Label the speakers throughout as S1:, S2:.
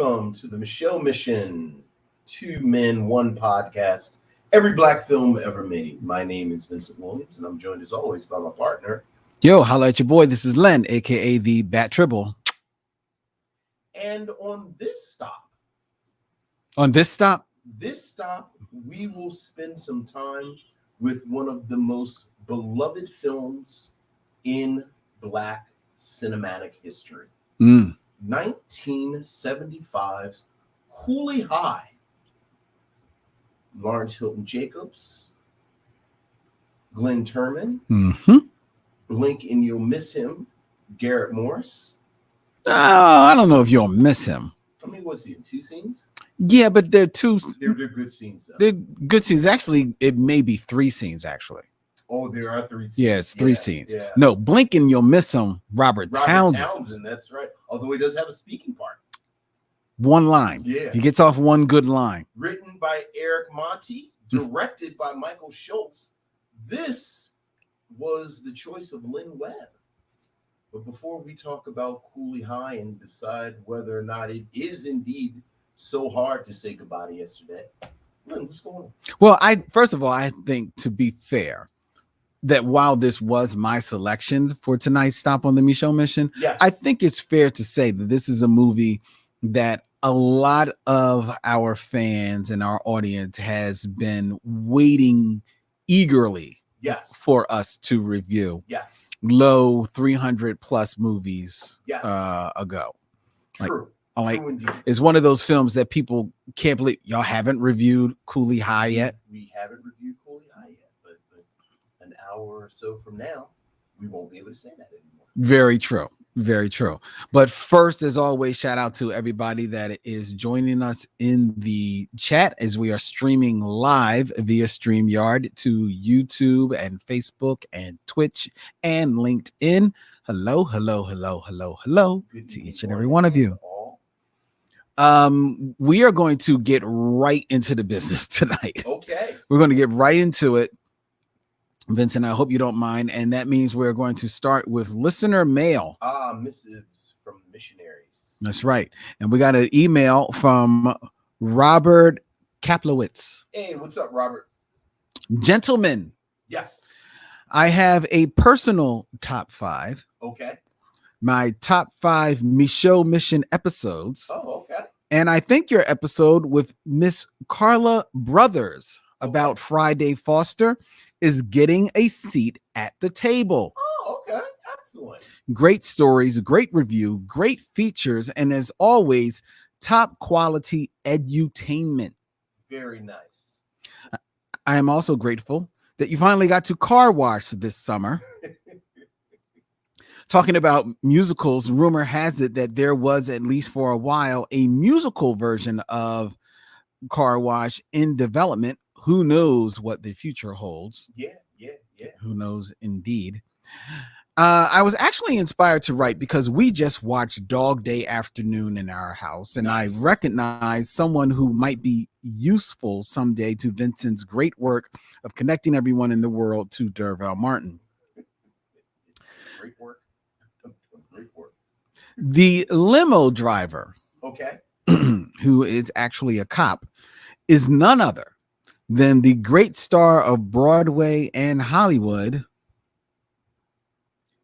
S1: Welcome to the Michelle Mission, 2 Men, 1 podcast, every black film ever made. My name is Vincent Williams, and I'm joined as always by my partner.
S2: Yo, holla at your boy. This is Len, aka the Bat Tribble.
S1: And on this stop, we will spend some time with one of the most beloved films in black cinematic history. 1975's COOLEY High. Lawrence Hilton Jacobs, Glenn Turman, Blink and You'll Miss Him, Garrett Morris.
S2: I don't know if you'll miss him.
S1: I mean, what's he in 2 scenes?
S2: Yeah, but they're
S1: good scenes. Though.
S2: They're good scenes. Actually, it may be 3 scenes, actually.
S1: Oh, there are 3 scenes.
S2: Yeah, it's 3 scenes.
S1: Yeah.
S2: No, Blink and You'll Miss Him, Robert Townsend.
S1: That's right. Although he does have a speaking part.
S2: 1 line.
S1: Yeah.
S2: He gets off 1 good line.
S1: Written by Eric Monti, directed by Michael Schultz. This was the choice of Lynn Webb. But before we talk about COOLEY High and decide whether or not it is indeed so hard to say goodbye to yesterday, Lynn, what's going on?
S2: Well, first of all, I think, to be fair, that while this was my selection for tonight's stop on the Michelle Mission,
S1: yes,
S2: I think it's fair to say that this is a movie that a lot of our fans and our audience has been waiting eagerly for us to review.
S1: Yes.
S2: Low 300 plus movies ago.
S1: True.
S2: Like
S1: True indeed.
S2: It's one of those films that people can't believe y'all haven't reviewed COOLEY High yet.
S1: We haven't reviewed COOLEY High yet, but an hour or so from now, we won't be able to say that anymore.
S2: Very true. Very true. But first, as always, shout out to everybody that is joining us in the chat as we are streaming live via StreamYard to YouTube and Facebook and Twitch and LinkedIn. Hello, hello, hello, hello, hello to each and every one of you. We are going to get right into the business tonight.
S1: Okay.
S2: We're going to get right into it. Vincent, I hope you don't mind. And that means we're going to start with listener mail.
S1: Missives from missionaries.
S2: That's right. And we got an email from Robert Kaplowitz.
S1: Hey, what's up, Robert?
S2: Gentlemen.
S1: Yes.
S2: I have a personal top 5.
S1: Okay.
S2: My top 5 Michelle Mission episodes.
S1: Oh, okay.
S2: And I think your episode with Miss Carla Brothers about Friday Foster is getting a seat at the table.
S1: Oh, okay. Excellent.
S2: Great stories, great review, great features, and as always, top quality edutainment.
S1: Very nice.
S2: I am also grateful that you finally got to car wash this summer. Talking about musicals, rumor has it that there was, at least for a while, a musical version of Car Wash in development. Who knows what the future holds?
S1: Yeah.
S2: Who knows indeed. I was actually inspired to write because we just watched Dog Day Afternoon in our house, and nice. I recognized someone who might be useful someday to Vincent's great work of connecting everyone in the world to Derval Martin.
S1: Great work. Great work.
S2: The limo driver, who is actually a cop, is none other than the great star of Broadway and Hollywood,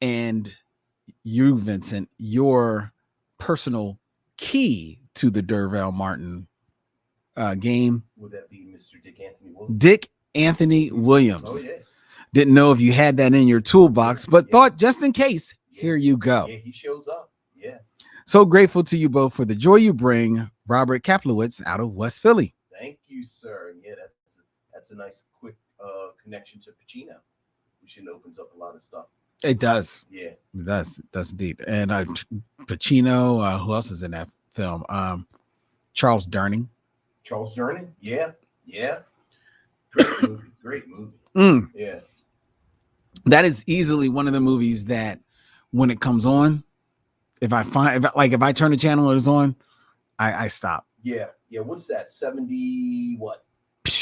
S2: and you, Vincent, your personal key to the Derval Martin game.
S1: Would that be Mr. Dick Anthony Williams?
S2: Dick Anthony Williams.
S1: Oh, yeah.
S2: Didn't know if you had that in your toolbox, but thought just in case, here you go.
S1: Yeah, he shows up. Yeah.
S2: So grateful to you both for the joy you bring. Robert Kaplowitz out of West Philly.
S1: Thank you, sir. Yeah, that's a nice quick connection to Pacino, which opens up a lot of stuff.
S2: It does.
S1: Yeah,
S2: it does. That's deep. And Pacino. Who else is in that film? Charles Durning.
S1: Charles Durning. Yeah. Great movie. Yeah.
S2: That is easily one of the movies that, when it comes on, if I turn the channel and it's on, I stop.
S1: Yeah. What's that? 70 what?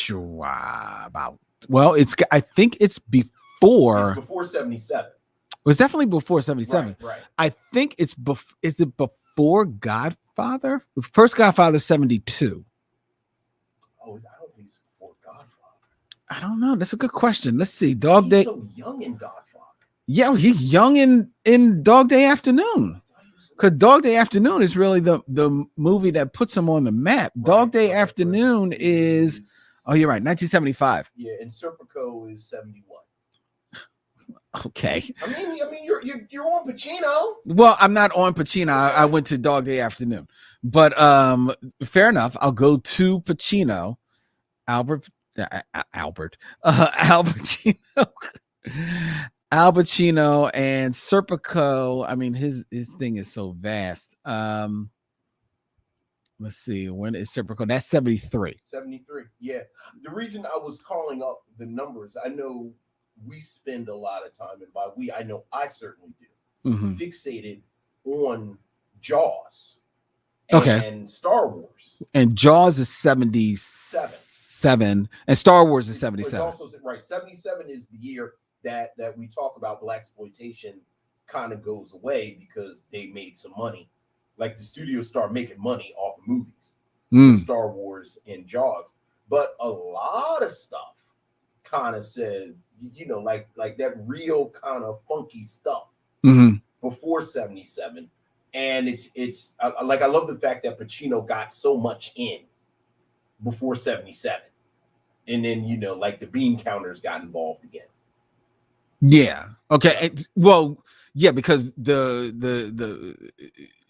S2: About. Well, I think it's before.
S1: It's before 77.
S2: It was definitely before 77.
S1: Right.
S2: I think is it before Godfather? The first Godfather 72.
S1: Oh, I don't think it's before Godfather.
S2: I don't know. That's a good question. Let's see. Dog
S1: He's
S2: Day.
S1: so young in Godfather.
S2: Yeah, he's young in Dog Day Afternoon. Because Dog Day Afternoon is really the movie that puts him on the map. Dog Day Afternoon is, oh, you're right, 1975.
S1: Yeah, and Serpico is 71.
S2: Okay.
S1: I mean, you're on Pacino.
S2: Well, I'm not on Pacino. I went to Dog Day Afternoon, but fair enough. I'll go to Pacino, Al Pacino, Al Pacino, and Serpico. I mean, his thing is so vast. Let's see, when is Serpico? That's 73.
S1: 73. Yeah. The reason I was calling up the numbers, I know we spend a lot of time, and by we, I know I certainly do, fixated on Jaws and Star Wars.
S2: And Jaws is 77, and Star Wars is 77.
S1: Also, right, 77 is the year that we talk about blaxploitation kind of goes away because they made some money. Like the studios start making money off of movies, Star Wars and Jaws. But a lot of stuff kind of said, you know, like that real kind of funky stuff before 77. And it's like, I love the fact that Pacino got so much in before 77. And then, you know, like the bean counters got involved again.
S2: Yeah. Okay. Well, yeah, because the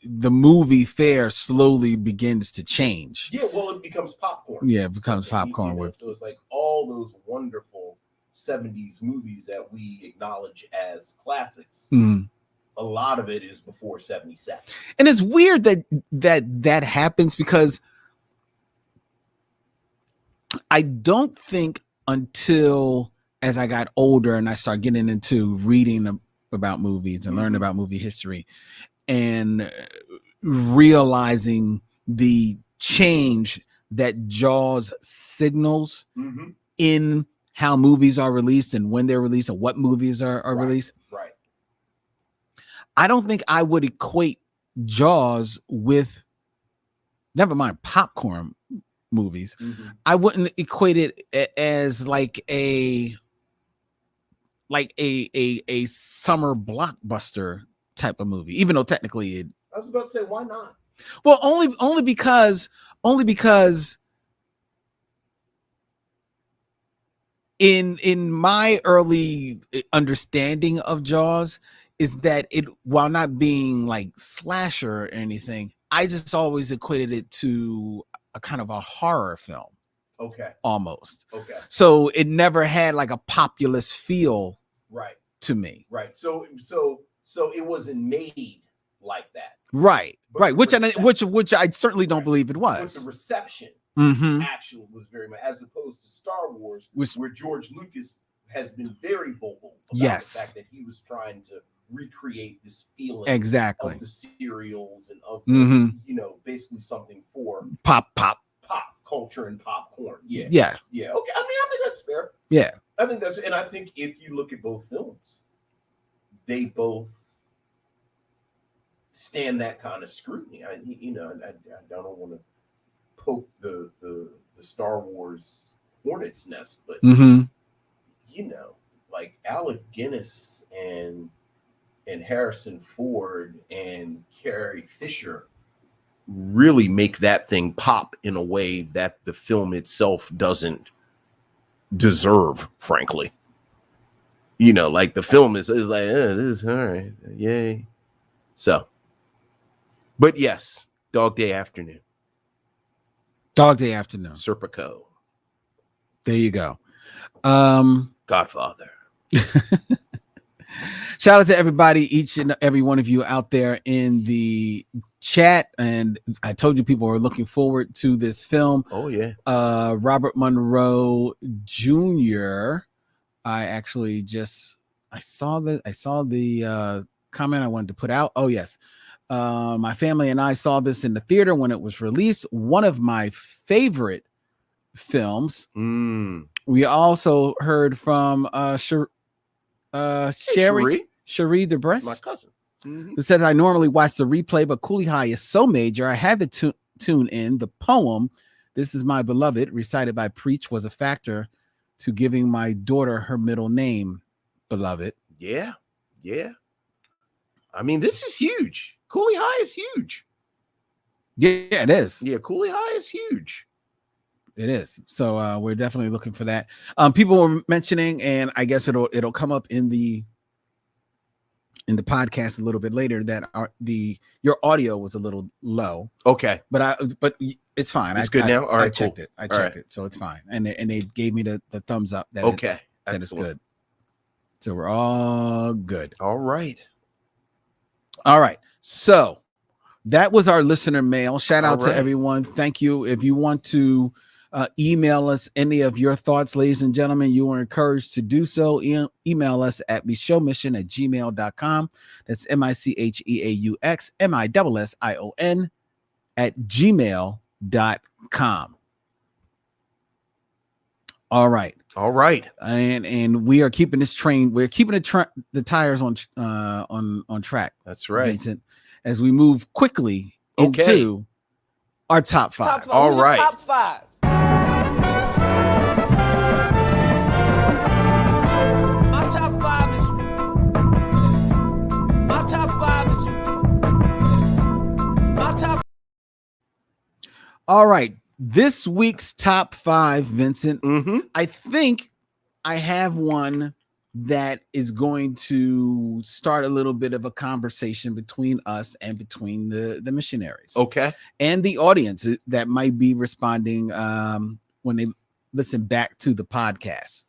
S2: movie fare slowly begins to change.
S1: Yeah, well, it becomes popcorn.
S2: Yeah, it becomes popcorn.
S1: You know, so it's like all those wonderful 70s movies that we acknowledge as classics. A lot of it is before 77.
S2: And it's weird that happens because I don't think until as I got older and I started getting into reading about movies and learning about movie history and realizing the change that Jaws signals in how movies are released and when they're released and what movies are released.
S1: Right.
S2: I don't think I would equate Jaws with, never mind popcorn movies. I wouldn't equate it as like a summer blockbuster type of movie, even though technically it.
S1: I was about to say, why not?
S2: Well, only because in my early understanding of Jaws is that it, while not being like slasher or anything, I just always equated it to a kind of a horror film.
S1: Okay.
S2: Almost.
S1: Okay.
S2: So it never had like a populist feel.
S1: Right.
S2: To me.
S1: Right. So it wasn't made like that.
S2: Right.
S1: But
S2: right. Which I certainly don't believe it was.
S1: But the reception actually was very much, as opposed to Star Wars, where George Lucas has been very vocal about the fact that he was trying to recreate this feeling of the serials and of the, you know, basically something for
S2: pop
S1: culture and popcorn. Yeah. Okay. I mean, I think that's fair.
S2: Yeah.
S1: I think that's, and I think if you look at both films, they both stand that kind of scrutiny. I don't want to poke the Star Wars hornet's nest, but you know, like Alec Guinness and Harrison Ford and Carrie Fisher really make that thing pop in a way that the film itself doesn't deserve, frankly. You know, like the film is like, this is all right, yay. So, but yes, Dog Day Afternoon. Serpico.
S2: There you go.
S1: Godfather.
S2: Shout out to everybody, each and every one of you out there in the chat. And I told you people are looking forward to this film.
S1: Oh yeah.
S2: Robert Monroe Jr. I saw the comment I wanted to put out. Oh yes. My family and I saw this in the theater when it was released. One of my favorite films. We also heard from Cherie Debrest.
S1: My cousin.
S2: who says, I normally watch the replay, but Cooley High is so major, I had to tune in. The poem, This Is My Beloved, recited by Preach, was a factor to giving my daughter her middle name, Beloved.
S1: Yeah. Yeah. I mean, this is huge. Cooley High is huge.
S2: Yeah, it is.
S1: Yeah, Cooley High is huge.
S2: It is. So we're definitely looking for that. People were mentioning, and I guess it'll come up in the podcast a little bit later, that your audio was a little low.
S1: Okay.
S2: But it's fine.
S1: It's good now. All right,
S2: I checked
S1: cool.
S2: it. I checked it, so it's fine. And they gave me the thumbs up that
S1: okay.
S2: That is good. So we're all good.
S1: All right.
S2: All right. So that was our listener mail. Shout out to everyone. Thank you. If you want to email us any of your thoughts, ladies and gentlemen, you are encouraged to do so. Email us at micheauxmission@gmail.com. That's MICHEAUX MISSION@gmail.com. All right.
S1: All right.
S2: And we are keeping this train. We're keeping the tires on track.
S1: That's right,
S2: Vincent, as we move quickly into our top five.
S1: All right.
S3: Top five.
S2: All right. This week's top five, Vincent.
S1: Mm-hmm.
S2: I think I have one that is going to start a little bit of a conversation between us and between the missionaries.
S1: Okay.
S2: And the audience that might be responding when they listen back to the podcast.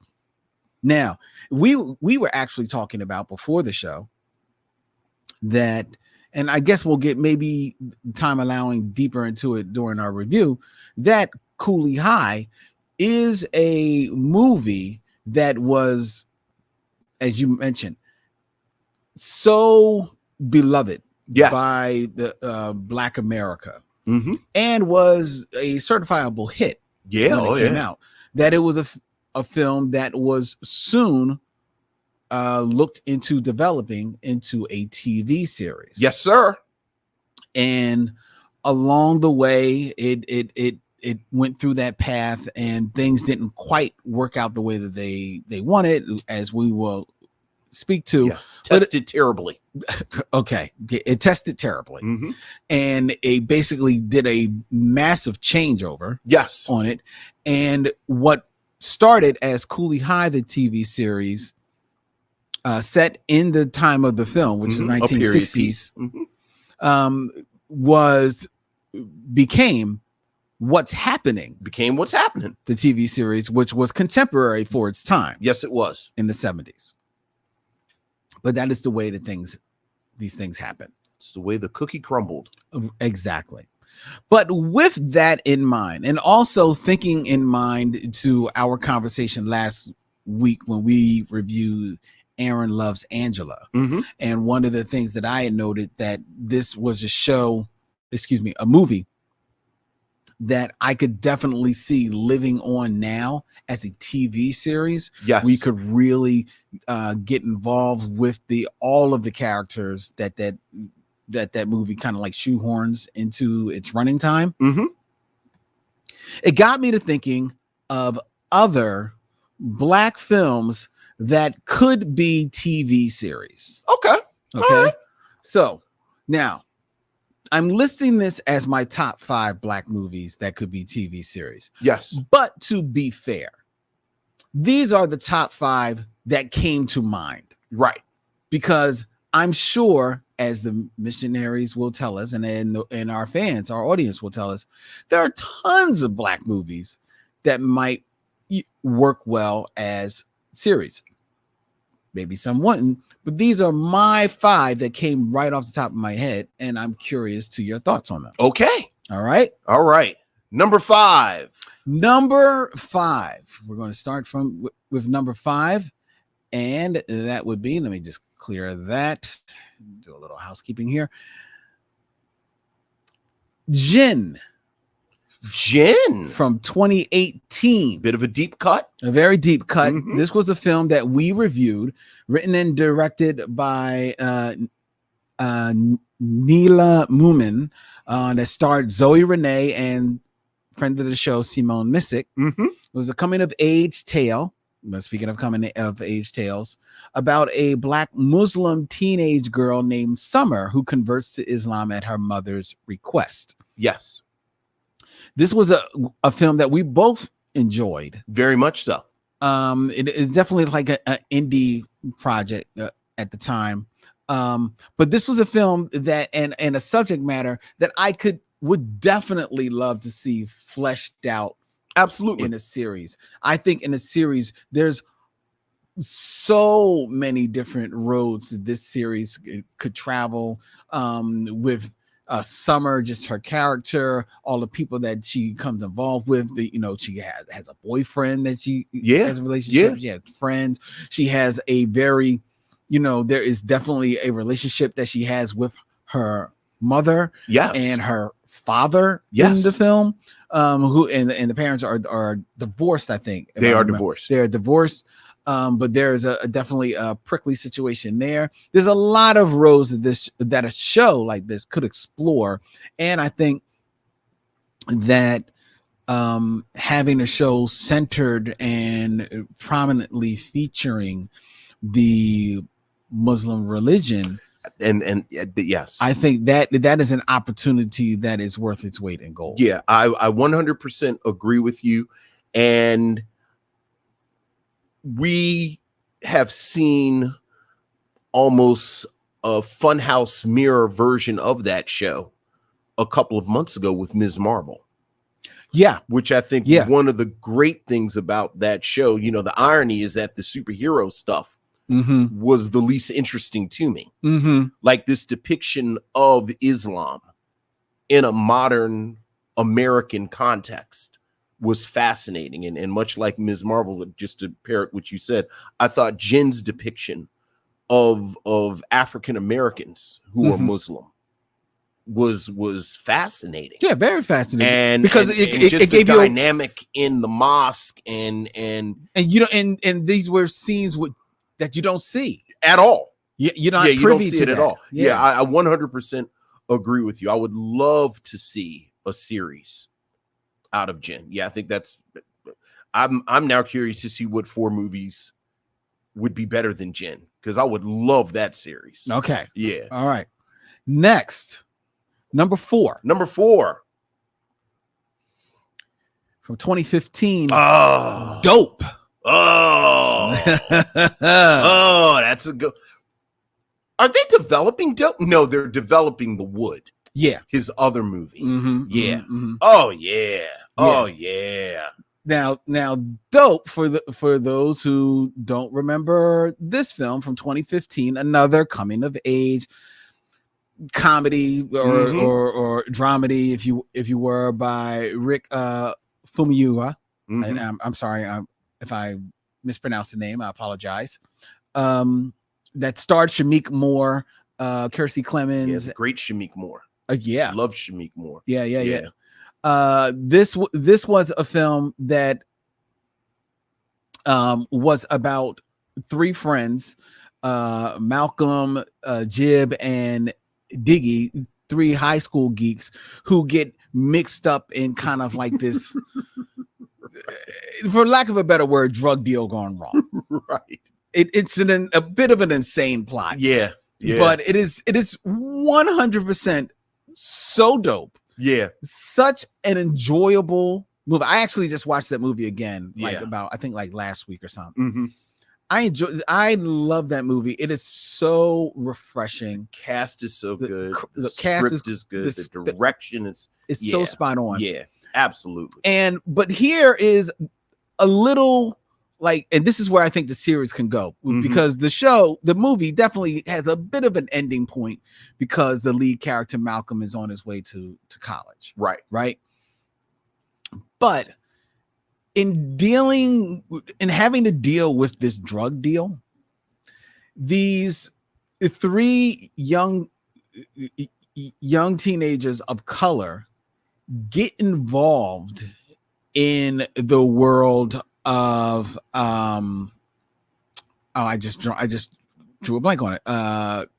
S2: Now, we were actually talking about before the show that, and I guess we'll get, maybe time allowing, deeper into it during our review, that Cooley High is a movie that was, as you mentioned, so beloved by the Black America, and was a certifiable hit when it came out, that it was a film that was soon looked into developing into a TV series.
S1: Yes, sir.
S2: And along the way, it went through that path, and things didn't quite work out the way that they wanted, as we will speak to.
S1: Yes. Tested terribly.
S2: Okay. It tested terribly. And it basically did a massive changeover on it. And what started as Cooley High, the TV series, set in the time of the film, which is 1960s, became What's Happening.
S1: The
S2: TV series, which was contemporary for its time.
S1: Yes, it was.
S2: In the 70s. But that is the way that these things happen.
S1: It's the way the cookie crumbled.
S2: Exactly. But with that in mind, and also thinking in mind to our conversation last week when we reviewed Aaron Loves Angela. And one of the things that I had noted, that this was a movie that I could definitely see living on now as a TV series.
S1: Yes.
S2: We could really get involved with all of the characters that movie kind of like shoehorns into its running time. It got me to thinking of other Black films that could be TV series.
S1: Okay.
S2: Right. So now I'm listing this as my top 5 Black movies that could be TV series.
S1: Yes.
S2: But to be fair, these are the top 5 that came to mind.
S1: Right.
S2: Because I'm sure, as the missionaries will tell us, and our fans, our audience will tell us, there are tons of Black movies that might work well as series. Maybe some wouldn't, but these are my 5 that came right off the top of my head, and I'm curious to your thoughts on them.
S1: Okay.
S2: All right.
S1: Number 5.
S2: We're going to start with number 5, and that would be, let me just clear that. Do a little housekeeping here. Jinn from 2018.
S1: Bit of a deep cut.
S2: A very deep cut. This was a film that we reviewed, written and directed by Neela Moomin, that starred Zoe Renee and friend of the show Simone Missick.
S1: Mm-hmm.
S2: It was a coming of age tale. Speaking of coming of age tales, about a Black Muslim teenage girl named Summer who converts to Islam at her mother's request.
S1: Yes.
S2: This was a film that we both enjoyed.
S1: Very much so.
S2: It's definitely like an indie project at the time. But this was a film that and a subject matter that would definitely love to see fleshed out.
S1: Absolutely.
S2: In a series. I think in a series, there's so many different roads this series could travel, with Summer, just her character, all the people that she comes involved with. She has a boyfriend that she has a relationship. She has friends. She has a very, there is definitely a relationship that she has with her mother and her father in the film, who and the parents are divorced. I think
S1: they are divorced.
S2: They're divorced. But there's definitely a prickly situation there. There's a lot of roads that a show like this could explore, and I think that having a show centered and prominently featuring the Muslim religion.
S1: And yes,
S2: I think that is an opportunity that is worth its weight in gold.
S1: Yeah, I 100% agree with you. And we have seen almost a Funhouse mirror version of that show a couple of months ago with Ms. Marvel.
S2: Yeah.
S1: Which I think one of the great things about that show, the irony is that the superhero stuff was the least interesting to me. Like this depiction of Islam in a modern American context was fascinating. And much like Ms. Marvel, just to parrot what you said, I thought Jen's depiction of African Americans who are Muslim was fascinating.
S2: Yeah, very fascinating.
S1: And
S2: because
S1: it gave the dynamic in the mosque and
S2: these were scenes that you don't see
S1: at all.
S2: You're not
S1: you don't see it at all.
S2: Yeah,
S1: I 100% agree with you. I would love to see a series out of Jen. Yeah, I think I'm now curious to see what 4 movies would be better than Jen, because I would love that series.
S2: Okay.
S1: Yeah.
S2: All right. Next, number 4. From 2015.
S1: Oh,
S2: Dope.
S1: Oh, that's a good. Are they developing Dope? No, they're developing The Wood.
S2: Yeah,
S1: his other movie. Yeah. Oh yeah. Oh yeah.
S2: Now, Dope, for those who don't remember this film from 2015, another coming of age comedy or dramedy, if you were, by Rick Famuyiwa. And I'm sorry if I mispronounced the name. I apologize. That starred Shameik Moore, Kiersey Clemens.
S1: Great Shameik Moore.
S2: Yeah,
S1: love Shameik Moore.
S2: Yeah. This was a film that was about 3 friends, Malcolm, Jib, and Diggy, 3 high school geeks who get mixed up in kind of like this, for lack of a better word, drug deal gone wrong.
S1: Right.
S2: It's a bit of an insane plot.
S1: Yeah.
S2: But it is 100% so dope.
S1: Yeah.
S2: Such an enjoyable movie. I actually just watched that movie again, I think last week or something. I love that movie. It is so refreshing.
S1: Cast is so good. The
S2: cast
S1: script is good. The direction is
S2: so spot on.
S1: Yeah, absolutely.
S2: But here is a little and this is where I think the series can go, because the movie definitely has a bit of an ending point, because the lead character Malcolm is on his way to college. Right. But in having to deal with this drug deal, these 3 young teenagers of color get involved in the world of I just drew a blank on it.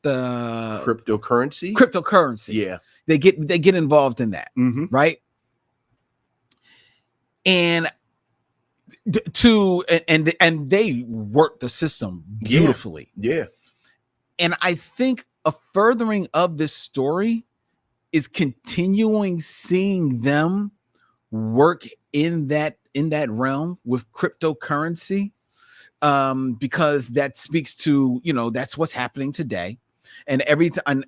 S1: cryptocurrency.
S2: Yeah, they get involved in that, right? And and they work the system beautifully.
S1: Yeah.
S2: And I think a furthering of this story is continuing seeing them work in that realm with cryptocurrency, because that speaks to, that's what's happening today. And every time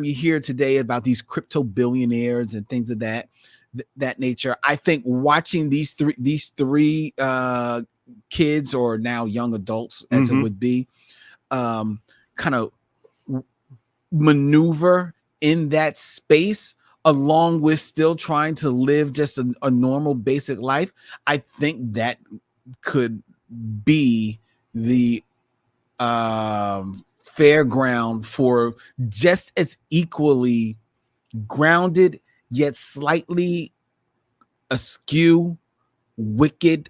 S2: you hear today about these crypto billionaires and things of that nature, I think watching these three kids, or now young adults as it would be, kind of maneuver in that space, along with still trying to live just a normal basic life, I think that could be the fair ground for just as equally grounded yet slightly askew, wicked,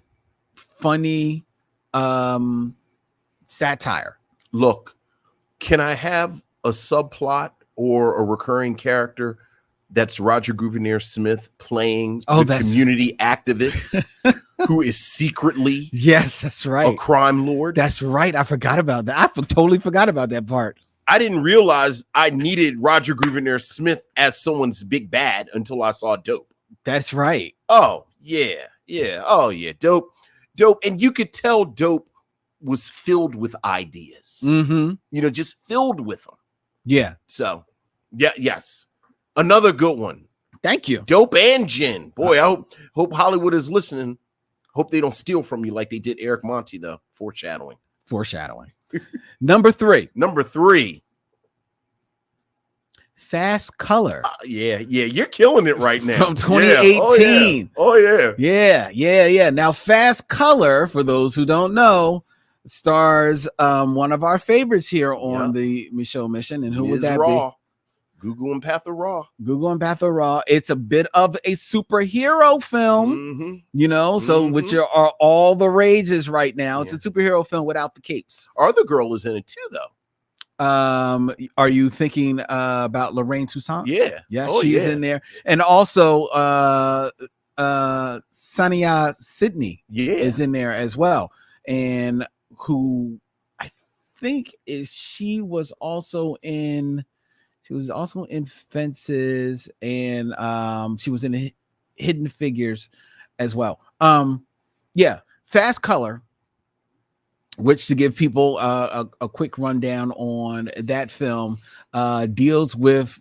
S2: funny satire.
S1: Look, can I have a subplot or a recurring character that's Roger Gouverneur Smith playing the community activist who is secretly
S2: that's right,
S1: a crime lord?
S2: That's right. I forgot about that. I totally forgot about that part.
S1: I didn't realize I needed Roger Gouverneur Smith as someone's big bad until I saw Dope.
S2: That's right.
S1: Oh, yeah. Oh, yeah. Dope. And you could tell Dope was filled with ideas. Just filled with them.
S2: Yeah.
S1: So, yes. Another good one.
S2: Thank you.
S1: Dope and Jen. Boy, I hope Hollywood is listening. Hope they don't steal from you like they did Eric Monty, though. Foreshadowing. Number three.
S2: Fast Color.
S1: Yeah. You're killing it right now.
S2: From 2018.
S1: Oh, yeah.
S2: Yeah. Now, Fast Color, for those who don't know, stars one of our favorites here on the Michelle Mission. And who would that be?
S1: Google and Patha
S2: Raw. It's a bit of a superhero film, which are all the rages right now. It's a superhero film without the capes.
S1: Arthur Girl is in it too, though.
S2: Are you thinking about Lorraine Toussaint?
S1: Yeah.
S2: She's in there. And also Sania Sidney is in there as well. And who I think she was also in Fences, and she was in Hidden Figures as well. Fast Color, which, to give people a quick rundown on that film, deals with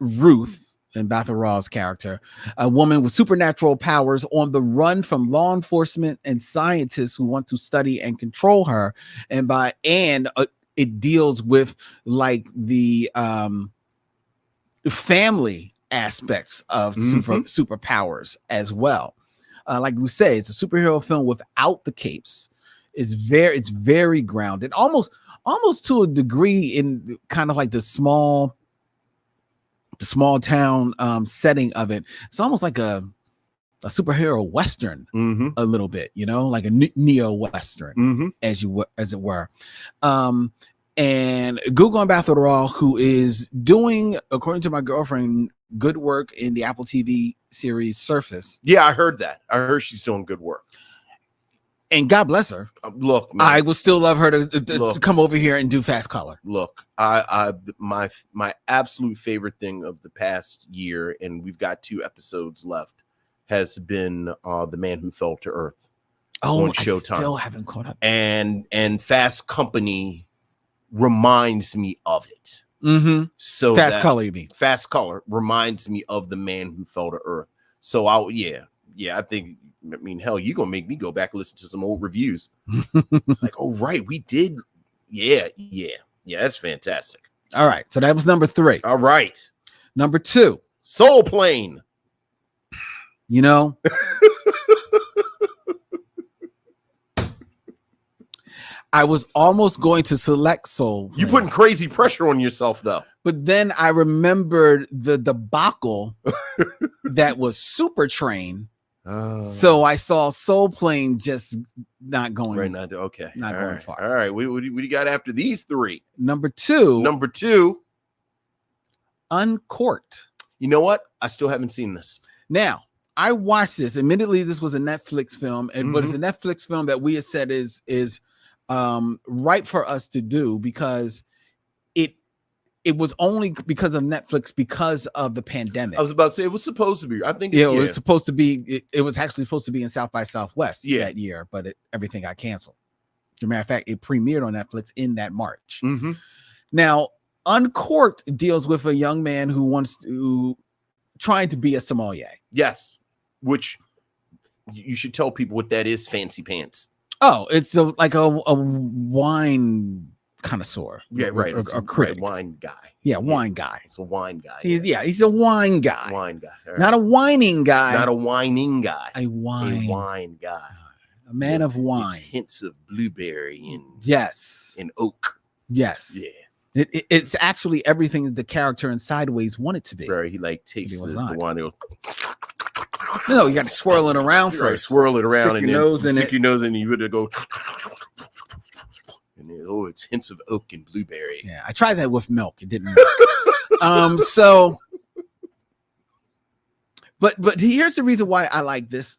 S2: Ruth, and Batha Raw's character, a woman with supernatural powers on the run from law enforcement and scientists who want to study and control her. And it deals with like the family aspects of superpowers as well. Like we say, it's a superhero film without the capes. It's very grounded, almost to a degree, in kind of like the small town setting of it. It's almost like a superhero western, a little bit, like a neo western, as it were. And Google and Batha Raw, who is doing, according to my girlfriend, good work in the Apple TV series Surface.
S1: Yeah, I heard that. I heard she's doing good work.
S2: And God bless her.
S1: Look, man,
S2: I would still love her to come over here and do Fast Color.
S1: Look, my absolute favorite thing of the past year, and we've got 2 episodes left, has been The Man Who Fell to Earth.
S2: On Showtime. I still haven't caught up.
S1: And Fast Company reminds me of it. So
S2: Fast Color, you mean?
S1: Fast Color reminds me of The Man Who Fell to Earth. So I think. I mean, hell, you're going to make me go back and listen to some old reviews. It's like, oh, right, we did. Yeah, that's fantastic.
S2: All right, so that was number 3.
S1: All right.
S2: Number 2.
S1: Soul Plane.
S2: I was almost going to select Soul Plane.
S1: You're putting crazy pressure on yourself, though.
S2: But then I remembered the debacle that was Super Train So I saw Soul Plane just not going
S1: right now. Okay.
S2: not
S1: All
S2: going
S1: right.
S2: far.
S1: All right. What do you got after these three?
S2: Number two, Uncourt.
S1: You know what? I still haven't seen this.
S2: Now, I watched this. Admittedly, this was a Netflix film, but it's a Netflix film that we have said is right for us to do because it was only because of Netflix because of the pandemic.
S1: I was about to say it was supposed to be. I think
S2: it was supposed to be. It was actually supposed to be in South by Southwest that year, but everything got canceled. As a matter of fact, it premiered on Netflix in that March. Now, Uncourt deals with a young man who wants to trying to be a sommelier.
S1: Yes, which you should tell people what that is. Fancy pants.
S2: Oh, it's like a wine connoisseur.
S1: Yeah, right.
S2: A critic.
S1: Wine guy.
S2: Yeah, wine guy.
S1: It's a wine guy.
S2: He's a wine guy.
S1: Wine guy. Right.
S2: Not a whining guy.
S1: Not a whining guy.
S2: A wine
S1: guy.
S2: A man of wine.
S1: It's hints of blueberry and
S2: and
S1: oak.
S2: Yes.
S1: Yeah.
S2: It's actually everything that the character in Sideways wanted to be.
S1: Right. He like takes the wine.
S2: No, you got to swirl it around first.
S1: Right, swirl it around
S2: and then
S1: stick your nose in, and you would go. And it's hints of oak and blueberry.
S2: Yeah, I tried that with milk. It didn't work. So, but here's the reason why I like this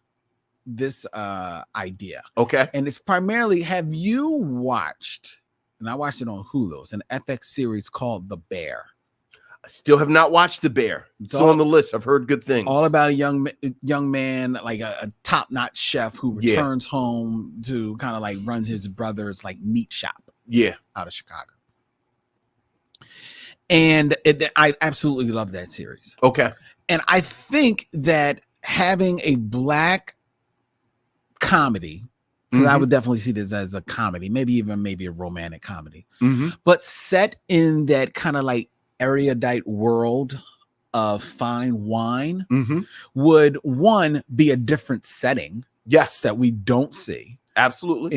S2: idea.
S1: Okay,
S2: and it's primarily, have you watched? And I watched it on Hulu. It's an FX series called The Bear.
S1: I still have not watched The Bear. It's on the list. I've heard good things.
S2: All about a young man, like a top-notch chef who returns home to kind of like run his brother's like meat shop.
S1: Yeah,
S2: out of Chicago. And I absolutely love that series.
S1: Okay.
S2: And I think that having a Black comedy, because I would definitely see this as a comedy, maybe a romantic comedy, but set in that kind of like erudite world of fine wine would, one, be a different setting.
S1: Yes.
S2: That we don't see.
S1: Absolutely.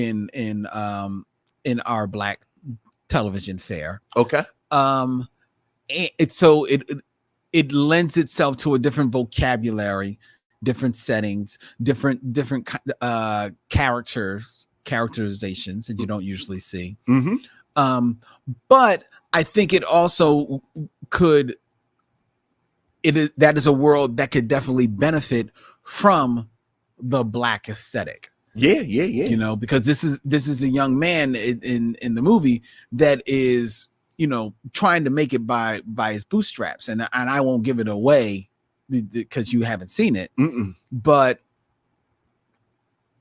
S2: In our Black television fare.
S1: Okay.
S2: It lends itself to a different vocabulary, different settings, different characterizations that you don't usually see. But I think it also that is a world that could definitely benefit from the Black aesthetic.
S1: Yeah.
S2: You know, because this is a young man in the movie that is, you know, trying to make it by his bootstraps, and I won't give it away because you haven't seen it. But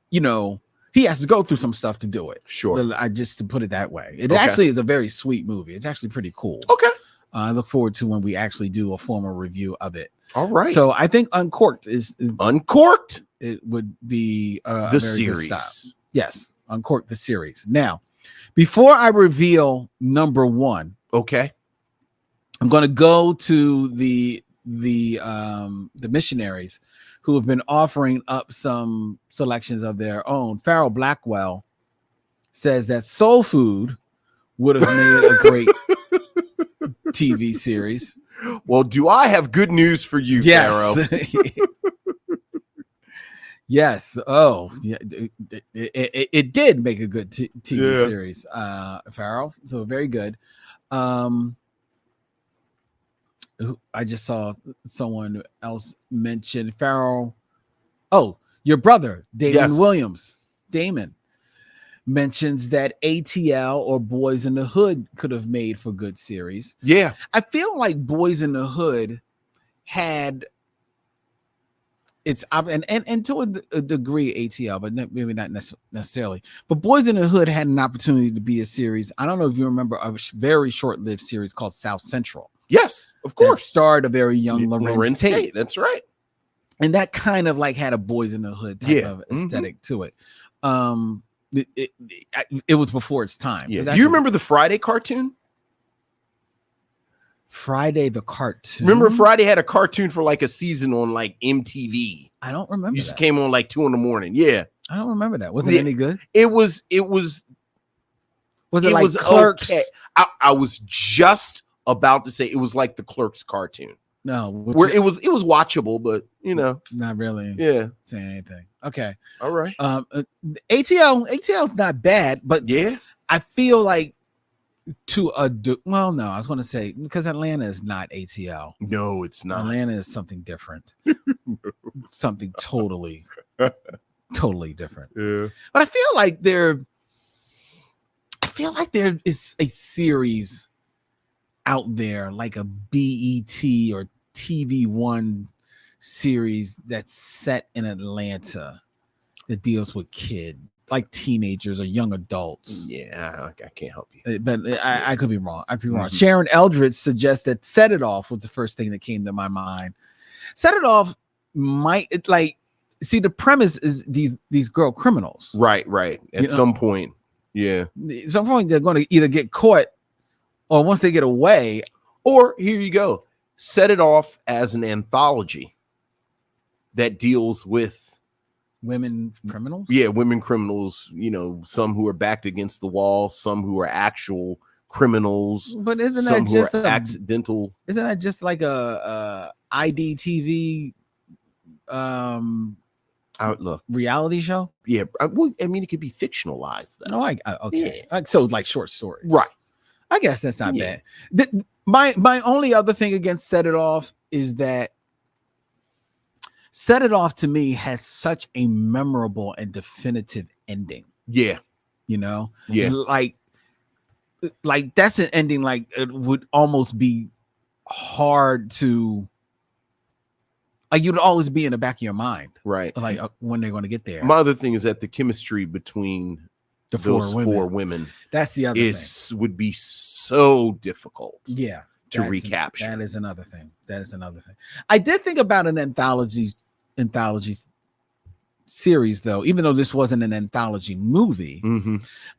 S2: you know, he has to go through some stuff to do it.
S1: Sure.
S2: Just to put it that way. It actually is a very sweet movie. It's actually pretty cool.
S1: Okay.
S2: I look forward to when we actually do a formal review of it.
S1: All right.
S2: So I think Uncorked is
S1: Uncorked.
S2: It would be
S1: the
S2: very
S1: series.
S2: good style. Yes, Uncorked the series. Now, before I reveal number one,
S1: okay,
S2: I'm going to go to the missionaries who have been offering up some selections of their own. Farrell Blackwell says that Soul Food would have made a great TV series.
S1: Well, do I have good news for you, Farrell?
S2: Yes. Oh, yeah. It did make a good TV series, Farrell. So very good. I just saw someone else mention Farrell. Oh, your brother, Damon Williams. Damon mentions that ATL or Boys in the Hood could have made for good series.
S1: Yeah. I
S2: feel like Boys in the Hood had and to a degree ATL, but maybe not necessarily. But Boys in the Hood had an opportunity to be a series. I don't know if you remember a very short-lived series called South Central.
S1: Yes, of course.
S2: Starred a very young Lorenz Tate.
S1: That's right.
S2: And that kind of like had a Boys in the Hood type of aesthetic to it. It was before its time.
S1: Yeah. Do you remember the Friday cartoon?
S2: Friday the cartoon.
S1: Remember Friday had a cartoon for like a season on like MTV.
S2: I don't remember.
S1: Used to came on like 2 a.m. Yeah.
S2: I don't remember that. Was it any good?
S1: It was
S2: like Clerks?
S1: Okay. I was just about to say it was like the Clerks cartoon.
S2: No,
S1: where it was watchable, but
S2: not really saying anything. Okay.
S1: All right.
S2: ATL's not bad, but
S1: yeah,
S2: I feel like no, I was going to say because Atlanta is not ATL.
S1: No, it's not.
S2: Atlanta is something different. Something totally different.
S1: Yeah.
S2: But I feel like there is a series out there, like a BET or TV1 series that's set in Atlanta that deals with kids, like teenagers or young adults.
S1: Yeah, I can't help you.
S2: But I could be wrong. I could be wrong. Sharon Eldridge suggests that Set It Off was the first thing that came to my mind. Set It Off the premise is these girl criminals.
S1: Right. At some point. Yeah.
S2: At some point they're going to either get caught or once they get away.
S1: Or here you go. Set It Off as an anthology that deals with
S2: women criminals.
S1: Yeah, women criminals, some who are backed against the wall, some who are actual criminals.
S2: But isn't
S1: some
S2: that just
S1: accidental?
S2: Isn't that just like a IDTV
S1: outlook
S2: reality show?
S1: Yeah, well, I mean, it could be fictionalized though.
S2: Okay. Yeah. So like short stories,
S1: right?
S2: I guess that's not bad. My only other thing against Set It Off is that Set It Off to me has such a memorable and definitive ending.
S1: Yeah.
S2: Yeah. Like that's an ending like it would almost be hard to you'd always be in the back of your mind.
S1: Right.
S2: Like when they're going to get there.
S1: My other thing is that the chemistry between those four women
S2: that's the other thing.
S1: Would be so difficult.
S2: Yeah.
S1: To recapture.
S2: That is another thing. I did think about an anthology series though, even though this wasn't an anthology movie,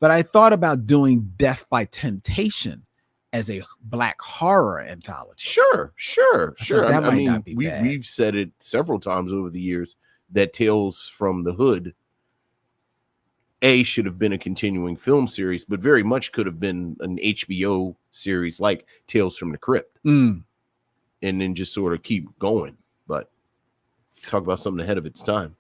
S2: but I thought about doing Death by Temptation as a Black horror anthology.
S1: Sure.
S2: That might not be bad.
S1: We've said it several times over the years that Tales from the Hood should have been a continuing film series, but very much could have been an HBO series like Tales from the Crypt, and then just sort of keep going. But talk about something ahead of its time.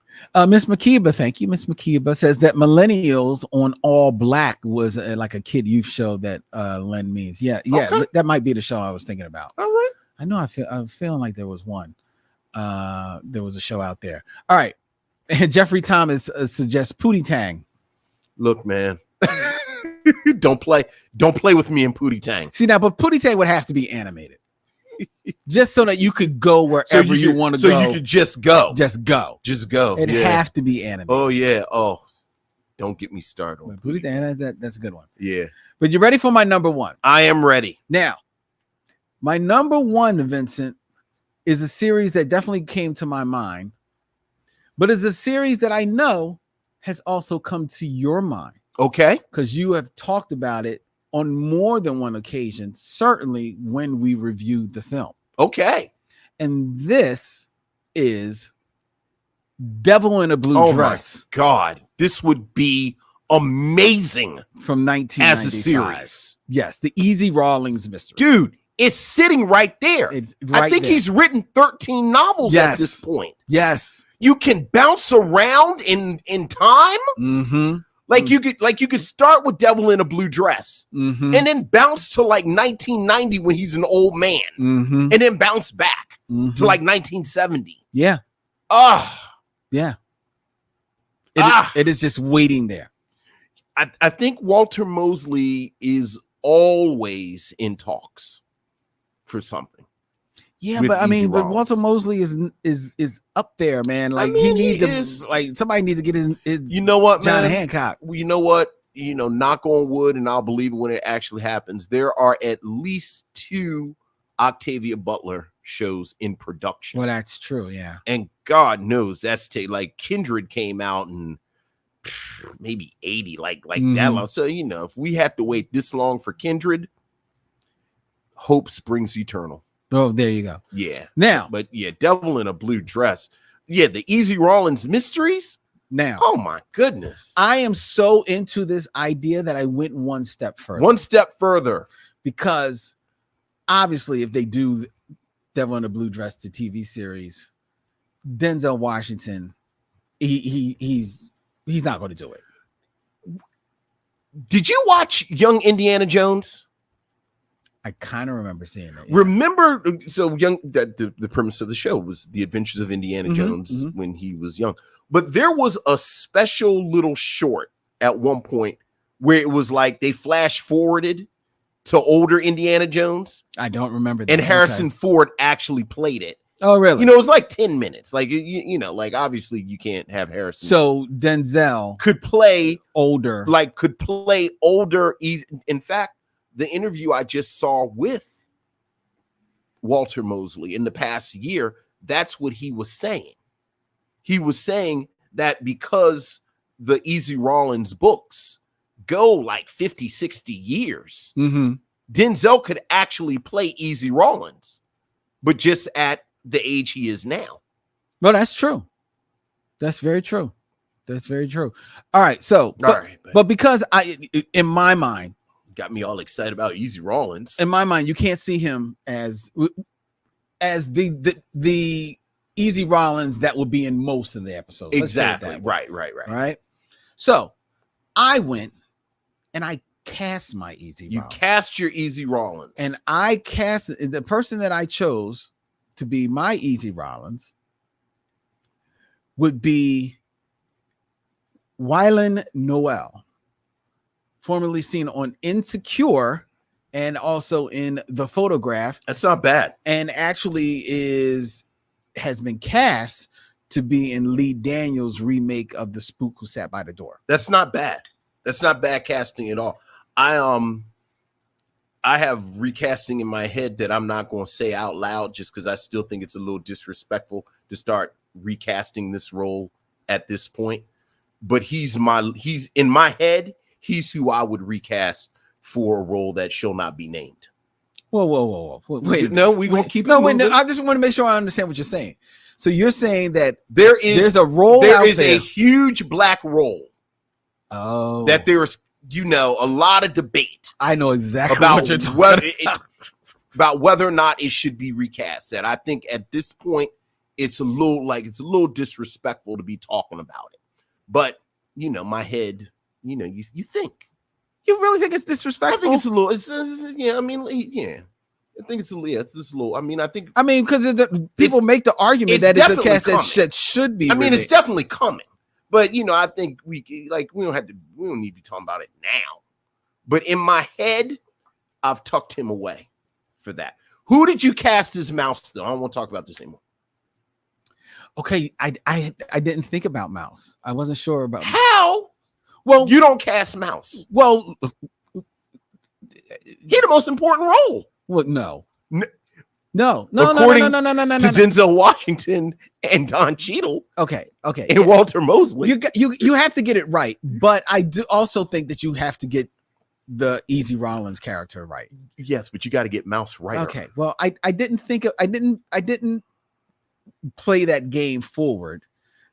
S2: Miss Makiba, thank you. Miss Makiba says that Millennials on All Black was like a kid youth show that Len means. Yeah, okay. That might be the show I was thinking about.
S1: All right.
S2: I know I'm feeling like there was one. There was a show out there. All right. And Jeffrey Thomas suggests Pootie Tang.
S1: Look, man. Don't play with me in Pootie Tang.
S2: See now, but Pootie Tang would have to be animated. Just so that you could go wherever you want to go.
S1: So you could just go.
S2: Just go.
S1: It'd
S2: have to be animated.
S1: Oh, yeah. Oh, don't get me started on
S2: Pootie Tang. That's a good one.
S1: Yeah.
S2: But you ready for my number one?
S1: I am ready.
S2: Now, my number one, Vincent, is a series that definitely came to my mind, but it's a series that I know has also come to your mind.
S1: Okay.
S2: Because you have talked about it on more than one occasion, certainly when we reviewed the film.
S1: Okay.
S2: And this is Devil in a Blue Dress.
S1: My God, this would be amazing
S2: from 1995
S1: as a series.
S2: Yes, the Easy Rawlins mystery.
S1: Dude, it's sitting right there. I think he's written 13 novels at this point.
S2: Yes.
S1: You can bounce around in time.
S2: Mm-hmm.
S1: You could start with Devil in a Blue Dress, and then bounce to like 1990 when he's an old man, and then bounce back to like 1970.
S2: Yeah.
S1: Yeah.
S2: It is just waiting there.
S1: I think Walter Mosley is always in talks for something.
S2: Yeah, but I mean, but Walter Mosley is up there, man. Like he needs to, like somebody needs to get his
S1: you know what,
S2: John
S1: man?
S2: Hancock.
S1: You know what? Knock on wood, and I'll believe it when it actually happens. There are at least 2 Octavia Butler shows in production.
S2: Well, that's true, yeah.
S1: And God knows that's like Kindred came out in maybe 80, like that long. So if we have to wait this long for Kindred, hope springs eternal.
S2: Oh, there you go.
S1: Yeah.
S2: Now,
S1: but yeah, Devil in a Blue Dress. Yeah, the Easy Rawlins mysteries.
S2: Now,
S1: oh my goodness.
S2: I am so into this idea that I went one step further.
S1: One step further.
S2: Because obviously if they do Devil in the Blue Dress, the TV series, Denzel Washington, he's not going to do it.
S1: Did you watch Young Indiana Jones?
S2: I kind of remember seeing it.
S1: Remember, so the premise of the show was the adventures of Indiana Jones when he was young. But there was a special little short at one point where it was like they flash forwarded to older Indiana Jones.
S2: I don't remember that.
S1: And Harrison Ford actually played it.
S2: Oh, really?
S1: You know, it was like 10 minutes. Like, you know, like obviously you can't have Harrison.
S2: So Denzel
S1: could play
S2: older.
S1: In fact, the interview I just saw with Walter Mosley in the past year, that's what he was saying. He was saying that because the Easy Rawlins books go like 50, 60 years, Denzel could actually play Easy Rawlins, but just at the age he is now.
S2: Well, that's true. That's very true. That's very true. All right. So, but because in my mind,
S1: got me all excited about Easy Rawlins.
S2: In my mind, you can't see him as the Easy Rawlins that will be in most of the episodes.
S1: Exactly. Right.
S2: So I went and I cast my Easy Rawlins.
S1: You cast your Easy Rawlins.
S2: And I cast the person that I chose to be my Easy Rawlins would be Wylan Noel, formerly seen on Insecure and also in The Photograph.
S1: That's not bad.
S2: And actually has been cast to be in Lee Daniels' remake of The Spook Who Sat by the Door.
S1: That's not bad. That's not bad casting at all. I have recasting in my head that I'm not going to say out loud just because I still think it's a little disrespectful to start recasting this role at this point. But he's in my head. He's who I would recast for a role that shall not be named.
S2: Whoa. Wait.
S1: No, we're going to keep it
S2: moving. No, I just want to make sure I understand what you're saying. So you're saying that
S1: there's
S2: a role
S1: there is a huge black role.
S2: Oh.
S1: That there's, a lot of debate.
S2: I know exactly
S1: about
S2: what you're talking
S1: about whether or not it should be recast. That I think at this point it's a little disrespectful to be talking about it. But my head, you think.
S2: You really think it's disrespectful?
S1: I think it's a little. I think it's a little. It's just a little.
S2: Because people make the argument that it's a cast that should be.
S1: It's definitely coming. But I think we don't need to be talking about it now. But in my head, I've tucked him away for that. Who did you cast as Mouse though? I don't want to talk about this anymore.
S2: Okay, I didn't think about Mouse. I wasn't sure about
S1: how. Well, you don't cast Mouse.
S2: Well,
S1: he had the most important role.
S2: Well, no.
S1: No. To Denzel Washington and Don Cheadle.
S2: Okay.
S1: And Walter Mosley.
S2: You have to get it right, but I do also think that you have to get the Easy Rawlins character right.
S1: Yes, but you got to get Mouse right.
S2: Okay. Well, I didn't play that game forward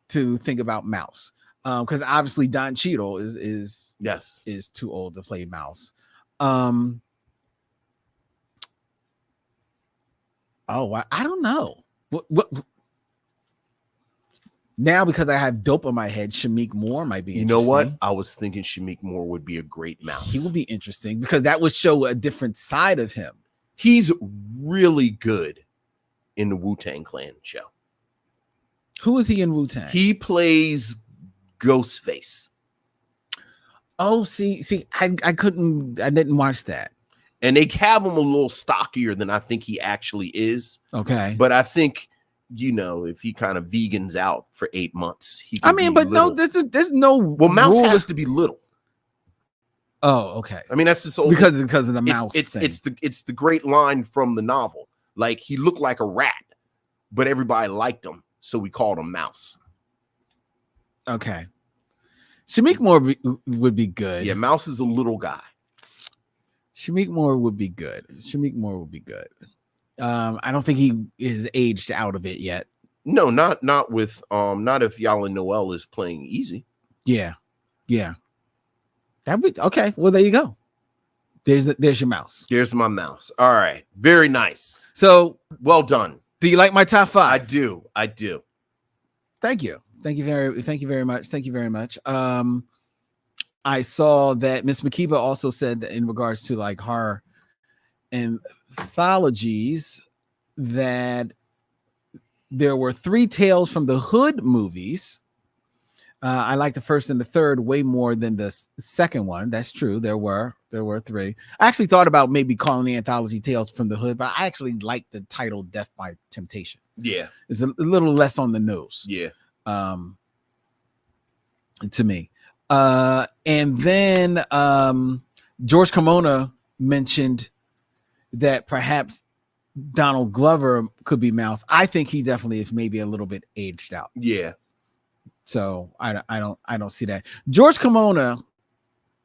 S2: to think about Mouse. Because obviously Don Cheadle is too old to play Mouse. I don't know. What now, because I have dope on my head, Shameik Moore might be interesting.
S1: You know what? I was thinking Shameik Moore would be a great Mouse.
S2: He would be interesting because that would show a different side of him.
S1: He's really good in the Wu-Tang Clan show.
S2: Who is he in Wu-Tang?
S1: He plays Ghostface.
S2: Oh, see, I didn't watch that.
S1: And they have him a little stockier than I think he actually is.
S2: Okay.
S1: But I think, if he kind of vegans out for 8 months, he can
S2: there's no
S1: Mouse has to be little.
S2: Oh, okay.
S1: That's just
S2: because of the mouse thing.
S1: It's the great line from the novel. Like, he looked like a rat, but everybody liked him, so we called him Mouse.
S2: Okay. Shameik Moore would be good.
S1: Yeah, Mouse is a little guy.
S2: Shameik Moore would be good. I don't think he is aged out of it yet.
S1: No, not with not if Wylan Noel is playing Easy.
S2: Yeah. That'd be okay. Well, there you go. There's your mouse.
S1: There's my mouse. All right. Very nice.
S2: So
S1: well done.
S2: Do you like my top 5?
S1: I do.
S2: Thank you very much. I saw that Miss Makiba also said that in regards to like horror anthologies that there were 3 Tales from the Hood movies. I like the first and the third way more than the second one. That's true. There were 3. I actually thought about maybe calling the anthology Tales from the Hood, but I actually like the title Death by Temptation.
S1: Yeah.
S2: It's a little less on the nose.
S1: Yeah.
S2: To me. And then George Kimona mentioned that perhaps Donald Glover could be Mouse. I think he definitely is maybe a little bit aged out.
S1: Yeah.
S2: So I don't see that. George Kimona,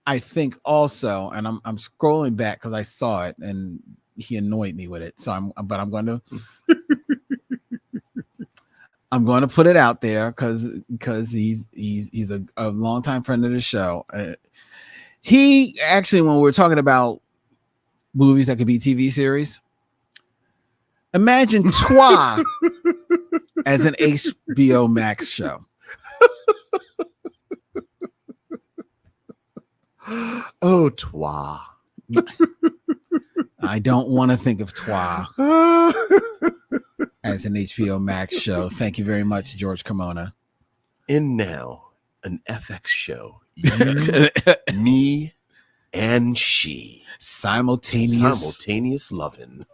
S2: I think also, and I'm scrolling back because I saw it and he annoyed me with it. So I'm going to I'm going to put it out there because he's a longtime friend of the show. He actually, when we're talking about movies that could be TV series, imagine Twa as an HBO Max show.
S1: Oh, Twa.
S2: I don't want to think of Twa as an HBO Max show. Thank you very much, George Kimona.
S1: And now, an FX show. You, me, and she. Simultaneous loving.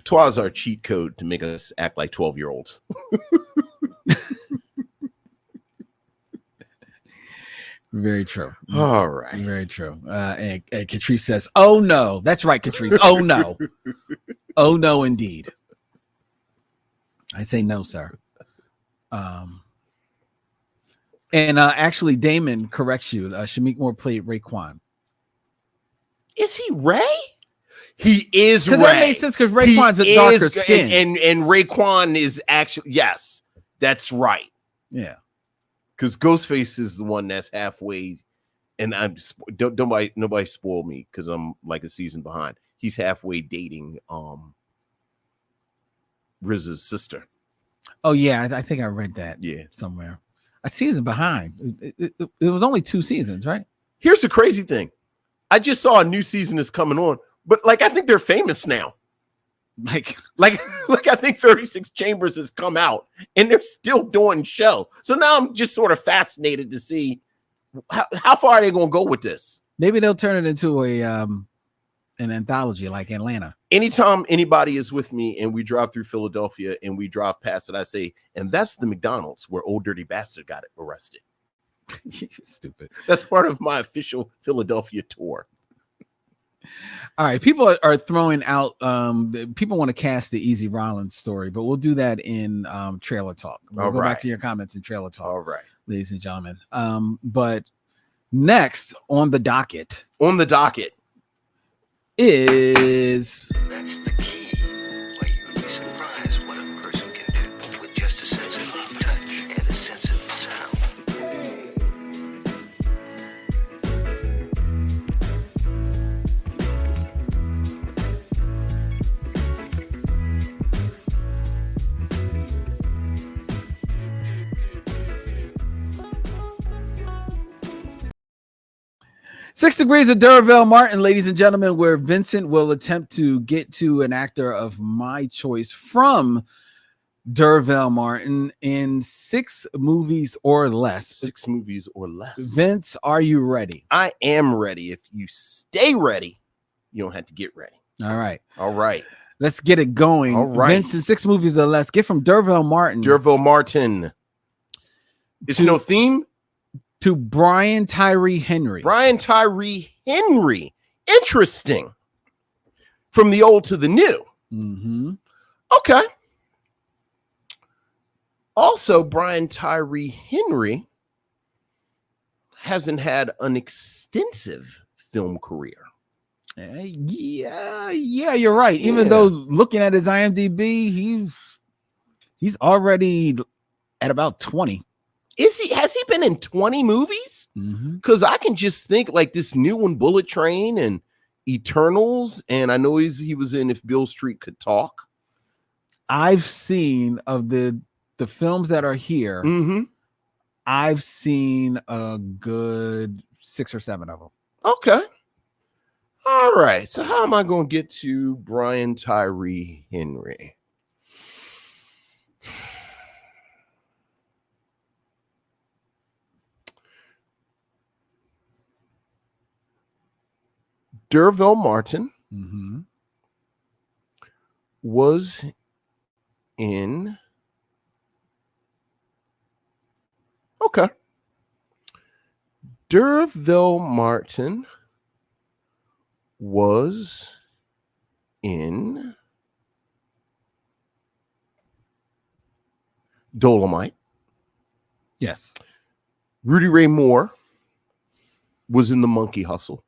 S1: Twa's our cheat code to make us act like 12-year-olds.
S2: Very true.
S1: All right.
S2: Very true. And Catrice says, oh no. That's right, Catrice. Oh no. Oh no, indeed. I say no, sir. And actually, Damon corrects you. Shamik Moore played Raekwon.
S1: Is he Ray? He is Ray.
S2: That makes sense because Raekwon's a darker skin.
S1: And Raekwon is actually, yes, that's right.
S2: Yeah.
S1: Because Ghostface is the one that's halfway, and nobody spoil me because I'm like a season behind. He's halfway dating RZA's sister.
S2: Oh yeah, I think I read that.
S1: Yeah,
S2: somewhere. A season behind. It was only 2 seasons, right?
S1: Here's the crazy thing. I just saw a new season is coming on, but like I think they're famous now. Like I think 36 Chambers has come out and they're still doing show. So now I'm just sort of fascinated to see how far are they going to go with this.
S2: Maybe they'll turn it into an anthology like Atlanta.
S1: Anytime anybody is with me and we drive through Philadelphia and we drive past it, I say, and that's the McDonald's where Old Dirty Bastard got arrested.
S2: Stupid.
S1: That's part of my official Philadelphia tour.
S2: All right, people are throwing out. People want to cast the Easy Rawlins story, but we'll do that in Trailer Talk. We'll go back to your comments in Trailer Talk.
S1: All right,
S2: ladies and gentlemen. But next on the docket is
S3: that's the key. Why you'd be surprised what a person can do with just a sensitive touch and a sensitive sound.
S2: Six Degrees of Durville Martin, ladies and gentlemen, where Vincent will attempt to get to an actor of my choice from Durville Martin in 6 movies or less.
S1: 6 movies or less.
S2: Vince, are you ready?
S1: I am ready. If you stay ready, you don't have to get ready.
S2: All right.
S1: All right.
S2: Let's get it going.
S1: All right.
S2: Vince, in 6 movies or less. Get from Durville Martin.
S1: It's no theme.
S2: To Brian Tyree Henry.
S1: Interesting. From the old to the new.
S2: Mm-hmm.
S1: Okay. Also, Brian Tyree Henry hasn't had an extensive film career.
S2: Yeah, you're right. Even though looking at his IMDb, he's already at about 20.
S1: Has he been in 20 movies? Because I can just think like this new one, Bullet Train and Eternals, and I know he was in If Beale Street Could Talk.
S2: I've seen of the films that are here. I've seen a good 6 or 7 of them.
S1: Okay. All right. So how am I going to get to Brian Tyree Henry? D'Urville Martin was in. Okay. D'Urville Martin was in Dolomite.
S2: Yes.
S1: Rudy Ray Moore was in The Monkey Hustle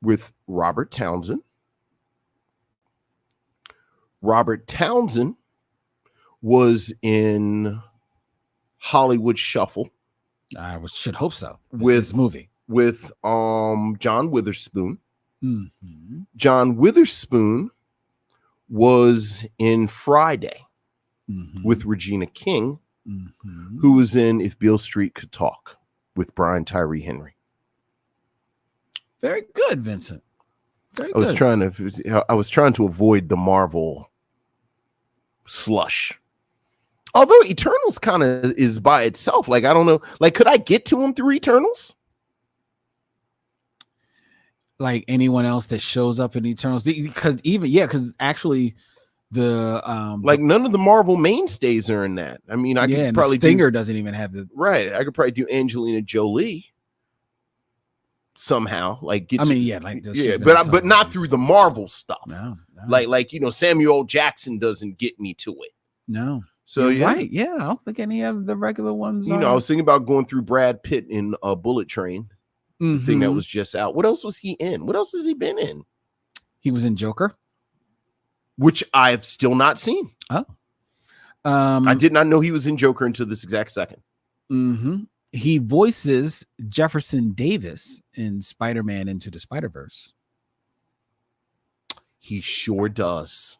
S1: with Robert Townsend. Robert Townsend was in Hollywood Shuffle.
S2: I should hope so.
S1: With
S2: this movie
S1: with John Witherspoon. John Witherspoon was in Friday with Regina King, who was in If Beale Street Could Talk with Brian Tyree Henry.
S2: Very good, Vincent. Very
S1: I was trying to avoid the Marvel slush. Although Eternals kind of is by itself. Like, I don't know. Like, could I get to him through Eternals?
S2: Like anyone else that shows up in Eternals? Because actually the
S1: like none of the Marvel mainstays are in that. I mean, I could probably
S2: Stinger doesn't even have the
S1: right. I could probably do Angelina Jolie somehow. Like, but not through the Marvel stuff.
S2: No.
S1: Like Samuel L. Jackson doesn't get me to it.
S2: No.
S1: So
S2: right. Yeah, I don't think any of the regular ones.
S1: I was thinking about going through Brad Pitt in a Bullet Train. Thing that was just out. What else was he in? What else has he been in?
S2: He was in Joker,
S1: which I've still not seen.
S2: Oh,
S1: I did not know he was in Joker until this exact second.
S2: He voices Jefferson Davis in Spider-Man Into the Spider-Verse.
S1: He sure does.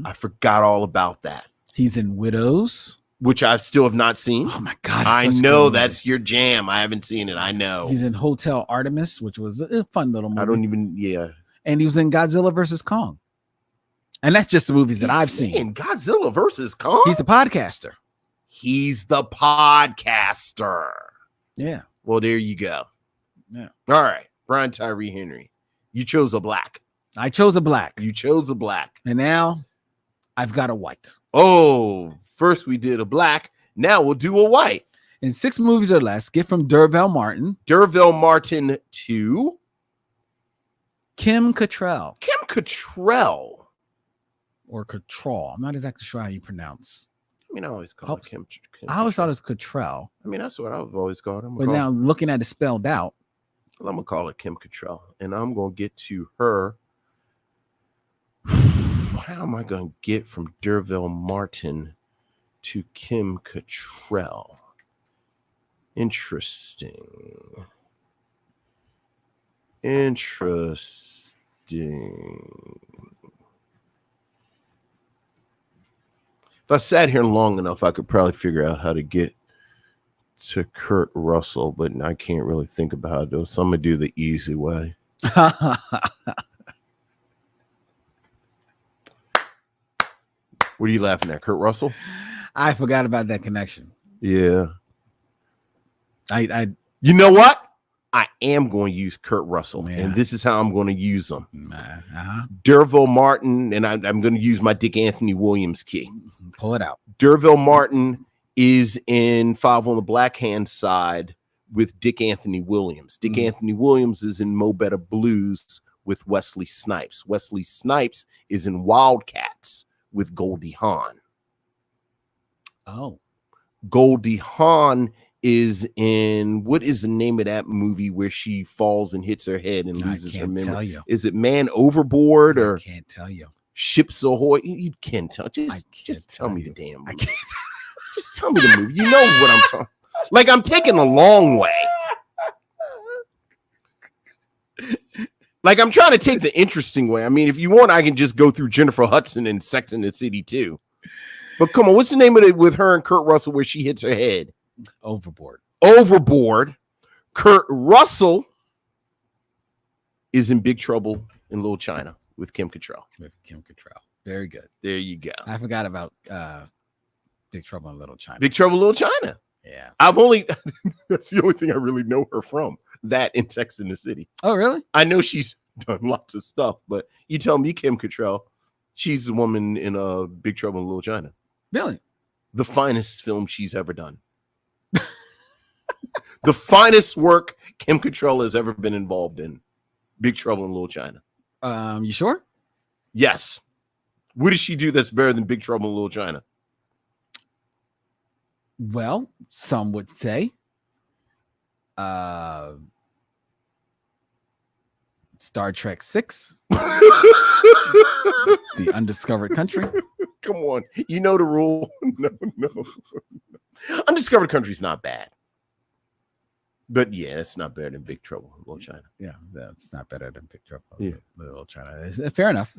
S1: I forgot all about that.
S2: He's in Widows,
S1: which I still have not seen.
S2: Oh my God.
S1: I know that's your jam. I haven't seen it. I know.
S2: He's in Hotel Artemis, which was a fun little movie.
S1: I don't even,
S2: And he was in Godzilla versus Kong. And that's just the movies that I've seen.
S1: Godzilla versus Kong?
S2: He's the podcaster. Yeah.
S1: Well, there you go.
S2: Yeah.
S1: All right. Brian Tyree Henry. You chose a black.
S2: I chose a black.
S1: You chose a black.
S2: And now I've got a white.
S1: Oh, first we did a black. Now we'll do a white.
S2: In 6 movies or less, get from D'Urville Martin.
S1: D'Urville Martin to
S2: Kim Cattrall.
S1: Kim Cattrall.
S2: Or Cattrall. I'm not exactly sure how you pronounce.
S1: I mean, I always call it Kim.
S2: I always thought it was Cattrall.
S1: I mean, that's what I've always called him.
S2: But now looking at it spelled out.
S1: I'm going to call it Kim Cattrall. And I'm going to get to her. How am I going to get from D'Urville Martin to Kim Cattrall? Interesting. If I sat here long enough, I could probably figure out how to get to Kurt Russell, but I can't really think about how to do it. So I'm going to do the easy way. What are you laughing at, Kurt Russell?
S2: I forgot about that connection.
S1: Yeah.
S2: You
S1: know what? I am going to use Kurt Russell, and this is how I'm going to use him. D'Urville Martin, and I'm going to use my Dick Anthony Williams key.
S2: Pull it out.
S1: D'Urville Martin is in Five on the Black Hand Side with Dick Anthony Williams. Dick Anthony Williams is in Mo Better Blues with Wesley Snipes. Wesley Snipes is in Wildcats with Goldie Hawn.
S2: Oh.
S1: Goldie Hawn is in, what is the name of that movie where she falls and hits her head and
S2: I
S1: loses her
S2: can't
S1: memory?
S2: tell you.
S1: Is it Man Overboard
S2: I
S1: or
S2: can't tell you.
S1: Ships Ahoy? You can't tell.
S2: I
S1: Just
S2: can't
S1: tell me
S2: you.
S1: the damn
S2: I
S1: movie.
S2: can't.
S1: Just tell me the movie. You know what I'm talking. Like, I'm taking a long way. Like, I'm trying to take the interesting way. I mean, if you want, I can just go through Jennifer Hudson and Sex and the City too. But come on, what's the name of it with her and Kurt Russell where she hits her head?
S2: Overboard.
S1: Overboard. Kurt Russell is in Big Trouble in Little China with Kim Cattrall.
S2: With Kim Cattrall. Very good.
S1: There you go.
S2: I forgot about Big Trouble in Little China.
S1: Big Trouble in Little China.
S2: Yeah.
S1: That's the only thing I really know her from. That in Sex and the City.
S2: Oh, really?
S1: I know she's done lots of stuff, but you tell me Kim Cattrall, she's the woman in Big Trouble in Little China.
S2: Really?
S1: The finest film she's ever done. The finest work Kim Cattrall has ever been involved in. Big Trouble in Little China.
S2: You sure?
S1: Yes. What does she do that's better than Big Trouble in Little China?
S2: Well, some would say Star Trek 6, The Undiscovered Country.
S1: Come on. You know the rule. No. Undiscovered Country's not bad. But yeah, it's not better than Big Trouble in Little China.
S2: Yeah, that's not better than Big Trouble
S1: Yeah.
S2: in Little China. Fair enough.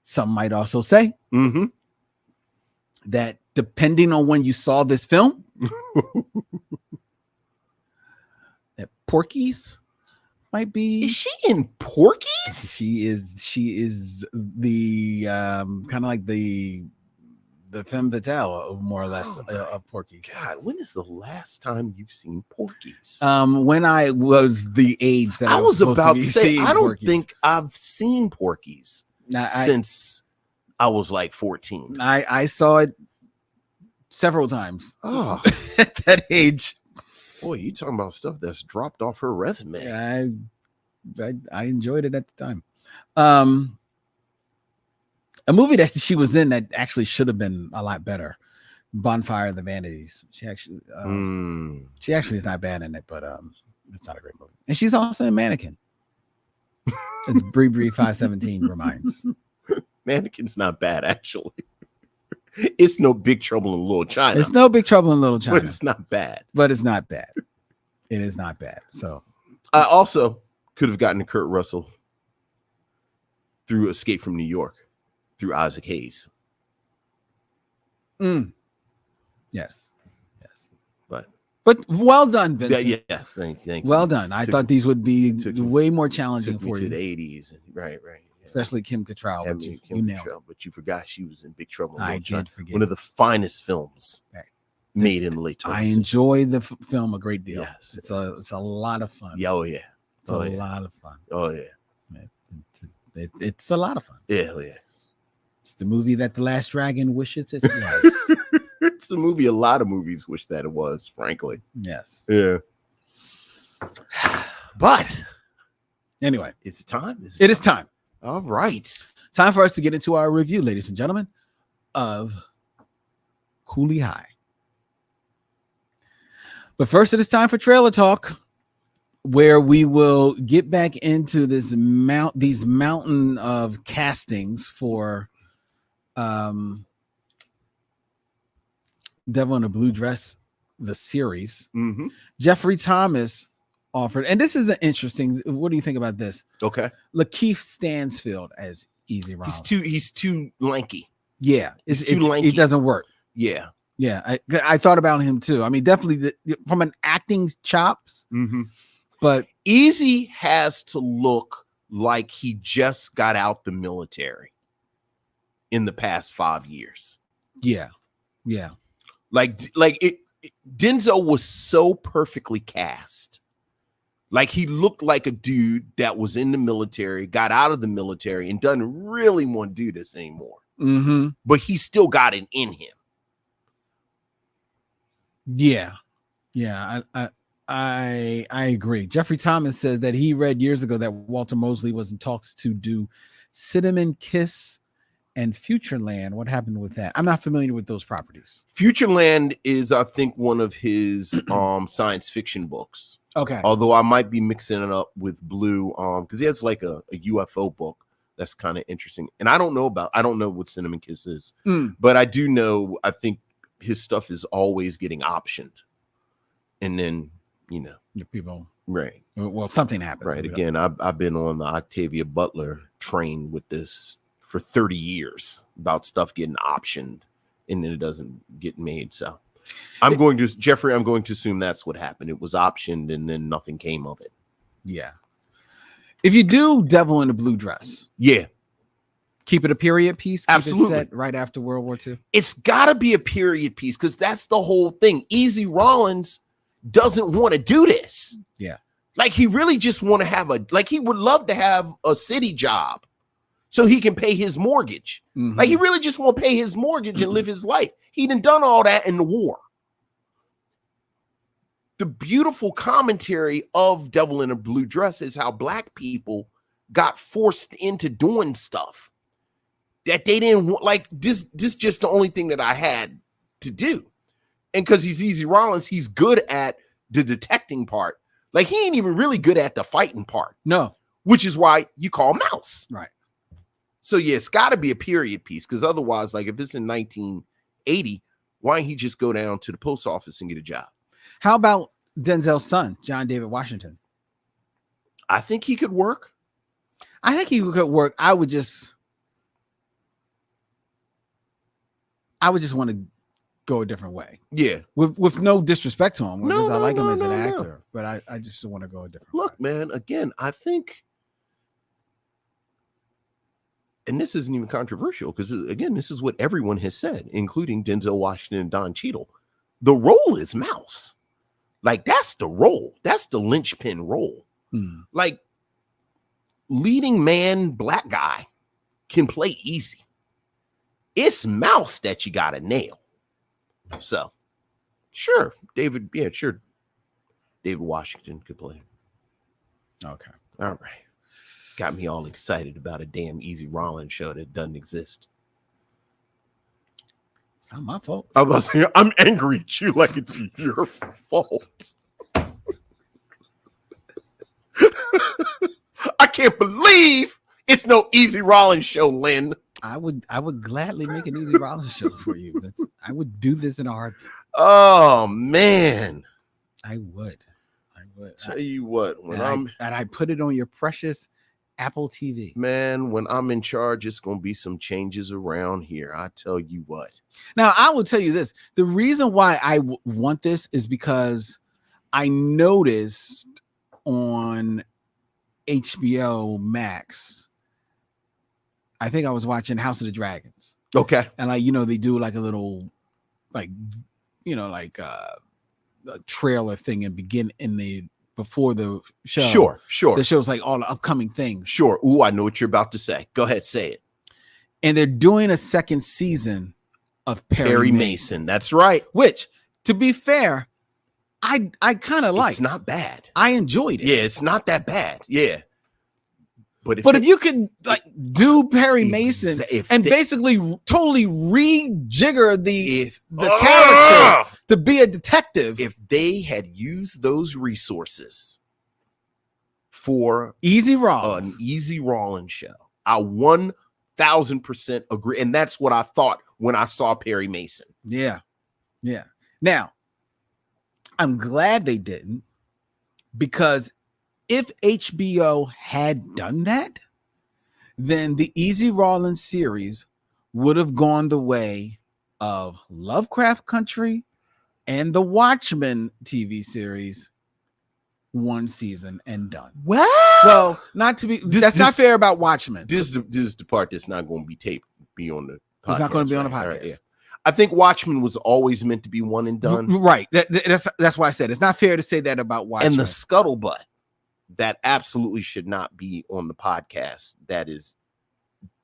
S2: Some might also say that depending on when you saw this film, that Porky's might be.
S1: Is she in Porky's?
S2: She is the kind of like the femme fatale, more or less, of Porky's.
S1: God, when is the last time you've seen Porky's?
S2: When I was the age that I was
S1: about
S2: to
S1: to say,
S2: seeing
S1: I don't
S2: Porky's.
S1: think I've seen Porky's
S2: Now,
S1: since I was like 14.
S2: I saw it several times
S1: Oh,
S2: at that age.
S1: boy, you talking about stuff that's dropped off her resume.
S2: I enjoyed it at the time. A movie that she was in that actually should have been a lot better, Bonfire of the Vanities. She actually is not bad in it, but it's not a great movie. And she's also a Mannequin. As Bree 517 reminds.
S1: Mannequin's not bad, actually. It's no Big Trouble in Little China.
S2: It's no Big Trouble in Little China.
S1: But it's not bad.
S2: It is not bad. So
S1: I also could have gotten to Kurt Russell through Escape from New York, through Isaac Hayes.
S2: Yes.
S1: But
S2: well done, Vincent.
S1: yes, thank you.
S2: Well done. I thought these would be way more challenging
S1: took me
S2: for
S1: to
S2: you.
S1: the 80s. Right. Yeah.
S2: Especially Kim Cattrall.
S1: Yeah,
S2: You
S1: Kim
S2: nailed it.
S1: Cattrall, but you forgot she was in Big Trouble in
S2: I
S1: Little China.
S2: did forget.
S1: One of the finest films
S2: Right.
S1: made in the late 20s.
S2: I enjoy the film a great deal.
S1: Yes,
S2: It's a lot of fun.
S1: Yeah, oh yeah.
S2: It's a lot of fun.
S1: Oh yeah.
S2: It's a lot of fun.
S1: Yeah, oh yeah.
S2: It's the movie that The Last Dragon wishes it was.
S1: It's a movie a lot of movies wish that it was, frankly.
S2: Yes.
S1: Yeah. But
S2: Anyway,
S1: it's time.
S2: it is time.
S1: All right.
S2: Time for us to get into our review, ladies and gentlemen, of COOLEY High. But first, it is time for trailer talk, where we will get back into these mountain of castings for Devil in a Blue Dress, the series.
S1: Mm-hmm.
S2: Jeffrey Thomas offered, and this is an interesting. What do you think about this?
S1: Okay.
S2: Lakeith Stansfield as Easy Ronald.
S1: He's too lanky.
S2: Yeah,
S1: He's too lanky.
S2: It doesn't work.
S1: Yeah.
S2: Yeah, I thought about him too. I mean, definitely from an acting chops, but
S1: Easy has to look like he just got out the military in the past 5 years.
S2: yeah.
S1: Like Denzel was so perfectly cast. Like he looked like a dude that was in the military, got out of the military, and doesn't really want to do this anymore. But he still got it in him.
S2: Yeah. I agree. Jeffrey Thomas says that he read years ago that Walter Mosley was in talks to do Cinnamon Kiss and Futureland. What happened with that? I'm not familiar with those properties.
S1: Futureland is, I think, one of his science fiction books.
S2: Okay.
S1: Although I might be mixing it up with Blue, because he has like a UFO book that's kind of interesting. And I don't know what Cinnamon Kiss is, but I do know, I think his stuff is always getting optioned. And then,
S2: Your people.
S1: right.
S2: Well, something happened.
S1: Right. Again, I've been on the Octavia Butler train with this for 30 years about stuff getting optioned and then it doesn't get made. So I'm going to assume that's what happened. It was optioned and then nothing came of it.
S2: Yeah. If you do Devil in a Blue Dress,
S1: Yeah.
S2: keep it a period piece. Keep
S1: Absolutely.
S2: It set right after World War II.
S1: It's got to be a period piece because that's the whole thing. Easy Rawlins doesn't want to do this.
S2: Yeah.
S1: Like he really just want to have he would love to have a city job so he can pay his mortgage.
S2: Mhm.
S1: Like he really just want to pay his mortgage and live his life. He done all that in the war. The beautiful commentary of Devil in a Blue Dress is how black people got forced into doing stuff that they didn't want. Like this just the only thing that I had to do. And because he's Easy Rawlins, he's good at the detecting part. Like he ain't even really good at the fighting part.
S2: No.
S1: Which is why you call Mouse.
S2: Right.
S1: So yeah, it's got to be a period piece because otherwise, like if it's in 1980, why don't he just go down to the post office and get a job?
S2: How about Denzel's son, John David Washington?
S1: I think he could work.
S2: I think he could work. I would just want to go a different way.
S1: Yeah.
S2: With no disrespect to him. Because I like him as an
S1: no.
S2: actor, but I just want to go a different
S1: Look,
S2: way.
S1: man, again, I think, and this isn't even controversial because, again, this is what everyone has said, including Denzel Washington and Don Cheadle. The role is Mouse. Like, that's the role. That's the linchpin role. Like, leading man, black guy can play easy. It's Mouse that you got to nail. So, sure, David Washington could play.
S2: Okay.
S1: All right. Got me all excited about a damn Easy Rawlins show that doesn't exist.
S2: It's not my fault.
S1: I was saying, I'm angry at you like it's your fault. I can't believe it's no Easy Rawlins show, Len.
S2: I would gladly make an Easy Rawlins show for you. I would do this in a heartbeat.
S1: Oh man.
S2: I would.
S1: Tell you what,
S2: I put it on your precious Apple TV.
S1: Man, when I'm in charge, it's gonna be some changes around here. I tell you what.
S2: Now, I will tell you this. The reason why I want this is because I noticed on HBO Max, I think I was watching House of the Dragons.
S1: Okay.
S2: And they do like a little a trailer thing and before the show.
S1: Sure.
S2: The show's like all the upcoming things.
S1: Sure. Ooh, I know what you're about to say. Go ahead, say it.
S2: And they're doing a second season of Perry Mason.
S1: That's right.
S2: Which, to be fair, I kind of liked.
S1: It's not bad.
S2: I enjoyed it.
S1: Yeah, it's not that bad. Yeah. But
S2: if you could do Perry Mason and basically totally rejigger the character to be a detective,
S1: if they had used those resources for
S2: Easy Rawlins,
S1: an Easy Rawlins show, I 1000% agree, and that's what I thought when I saw Perry Mason.
S2: Yeah. Now, I'm glad they didn't, because if HBO had done that, then the Easy Rawlins series would have gone the way of Lovecraft Country and the Watchmen TV series, one season and done. Well, not to be. That's not fair about Watchmen.
S1: This is the part that's not going to be taped. Be on the.
S2: It's not going to be on the podcast.
S1: Right, yeah. I think Watchmen was always meant to be one and done.
S2: Right. That's why I said it's not fair to say that about Watchmen.
S1: And the scuttlebutt that absolutely should not be on the podcast that is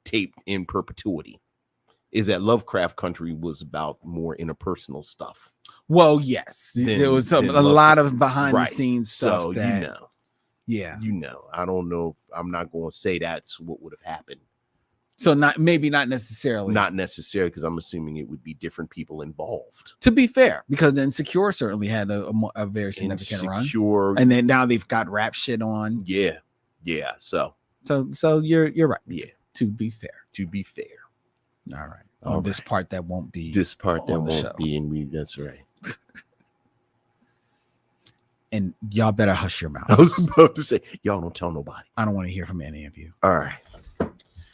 S1: taped in perpetuity is that Lovecraft Country was about more interpersonal stuff.
S2: Well, yes, there was a lot of behind the scenes stuff.
S1: So
S2: that,
S1: I don't know. I'm not going to say that's what would have happened.
S2: So not necessarily.
S1: Not necessarily, because I'm assuming it would be different people involved.
S2: To be fair, because Insecure certainly had a very significant run, and then now they've got rap shit on.
S1: Yeah. So
S2: you're right.
S1: Yeah.
S2: To be fair.
S1: All
S2: right. On this part that won't be.
S1: This part that won't
S2: show.
S1: be in me. That's right.
S2: And y'all better hush your mouth.
S1: I was about to say, y'all don't tell nobody.
S2: I don't want to hear from any of you.
S1: All right.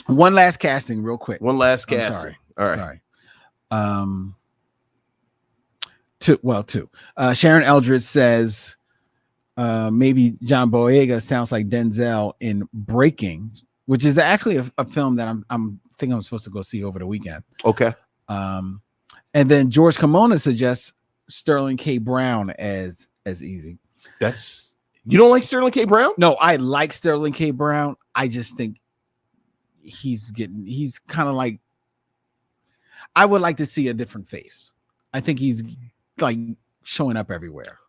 S2: One last casting, real quick.
S1: One last casting.
S2: Sorry.
S1: All right.
S2: Sorry. Two. Sharon Eldridge says maybe John Boyega sounds like Denzel in Breaking, which is actually a film that I'm supposed to go see over the weekend.
S1: Okay.
S2: And then George Kimona suggests Sterling K. Brown as Easy.
S1: You don't like Sterling K. Brown?
S2: No, I like Sterling K. Brown. I just think he's kind of like, I would like to see a different face. I think he's like showing up everywhere.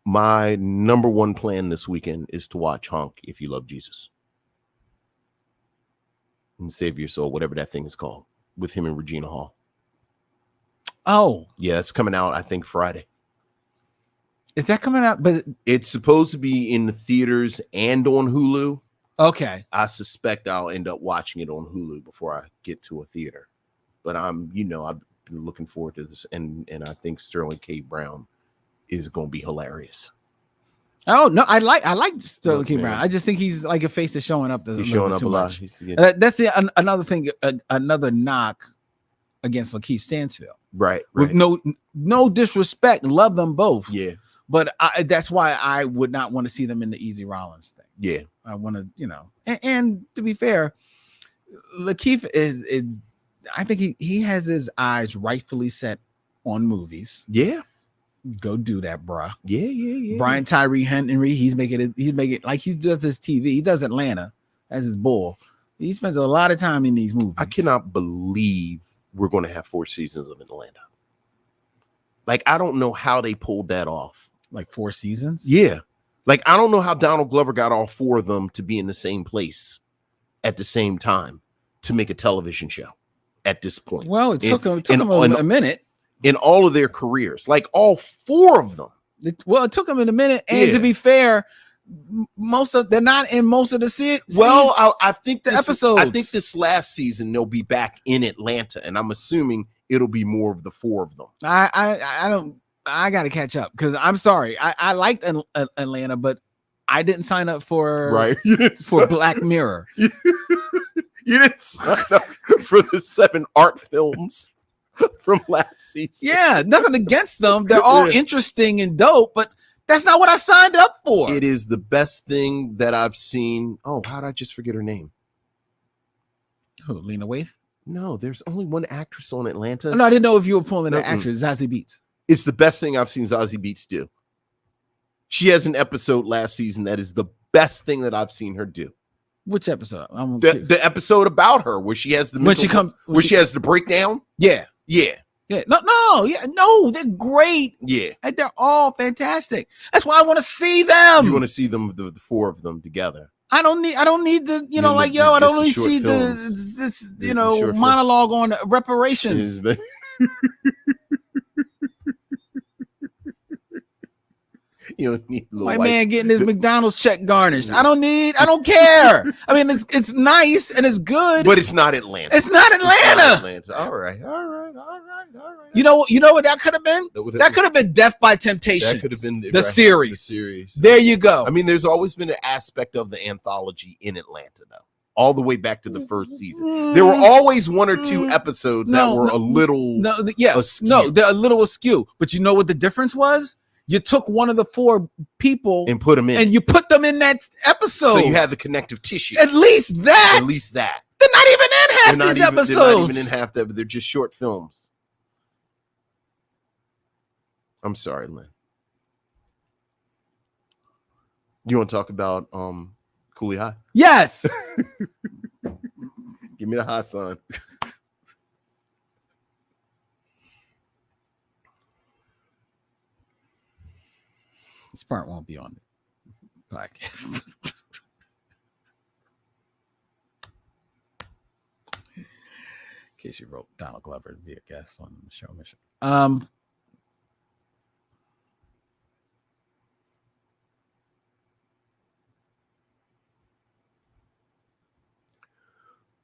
S1: My number one plan this weekend is to watch Honk If You Love Jesus. And Save Your Soul, whatever that thing is called, with him and Regina Hall.
S2: Oh.
S1: Yeah, it's coming out, I think, Friday.
S2: Is that coming out? But
S1: it's supposed to be in the theaters and on Hulu.
S2: Okay.
S1: I suspect I'll end up watching it on Hulu before I get to a theater. But I've been looking forward to this, and I think Sterling K. Brown is going to be hilarious.
S2: Oh no, I like Sterling K. Brown. I just think he's like a face that's showing up.
S1: He's showing up a lot.
S2: That's another thing. Another knock against Lakeith Stanfield.
S1: Right.
S2: With no disrespect, love them both.
S1: Yeah.
S2: But that's why I would not want to see them in the Easy Rawlins thing.
S1: Yeah.
S2: I want to, and to be fair, Lakeith is I think he has his eyes rightfully set on movies.
S1: Yeah.
S2: Go do that, bruh.
S1: Yeah.
S2: Brian Tyree Henry, he's making like he does his TV. He does Atlanta as his bull. He spends a lot of time in these movies.
S1: I cannot believe we're going to have 4 seasons of Atlanta. Like, I don't know how they pulled that off.
S2: Like 4 seasons?
S1: Yeah. Like, I don't know how Donald Glover got all 4 of them to be in the same place at the same time to make a television show at this point.
S2: Well, it took him a minute.
S1: In all of their careers. Like, all 4 of them.
S2: It took them in a minute. And to be fair, they're not in most of the seasons.
S1: Well, I think the
S2: episodes.
S1: I think this last season they'll be back in Atlanta, and I'm assuming it'll be more of the 4 of them.
S2: I got to catch up because I'm sorry. I liked Atlanta, but I didn't sign up for Black Mirror.
S1: You didn't sign up for the 7 art films from last season.
S2: Yeah, nothing against them. They're all interesting and dope, but that's not what I signed up for.
S1: It is the best thing that I've seen. Oh, how did I just forget her name?
S2: Who, Lena Waithe?
S1: No, there's only one actress on Atlanta.
S2: No, I didn't know if you were pulling that actress, Zazie Beetz.
S1: It's the best thing I've seen Zazie Beetz do. She has an episode last season that is the best thing that I've seen her do.
S2: Which episode?
S1: The episode about her where she has she has the breakdown.
S2: Yeah. No, they're great.
S1: Yeah,
S2: and they're all fantastic. That's why I want to see them.
S1: You want to see them, the 4 of them together.
S2: I don't need the, I don't really see this monologue on reparations.
S1: You don't need
S2: white man getting his McDonald's check garnished. I don't care. I mean, it's nice and it's good,
S1: but it's not Atlanta.
S2: It's not Atlanta.
S1: All right.
S2: You know what that could have been? That could have been Death by Temptation.
S1: That could have been
S2: the series.
S1: The series.
S2: There you go.
S1: I mean, there's always been an aspect of the anthology in Atlanta, though. All the way back to the first season, there were always 1 or 2 episodes that were a little askew.
S2: No, they're a little askew. But you know what the difference was? You took one of the 4 people
S1: and put them in,
S2: and you put them in that episode.
S1: So you have the connective tissue.
S2: At least that. They're not even in half these episodes.
S1: They're not even in half that, but they're just short films. I'm sorry, Len. You want to talk about COOLEY High?
S2: Yes.
S1: Give me the high sign.
S2: This part won't be on the podcast. case you wrote Donald Glover to be a guest on the show. Mission.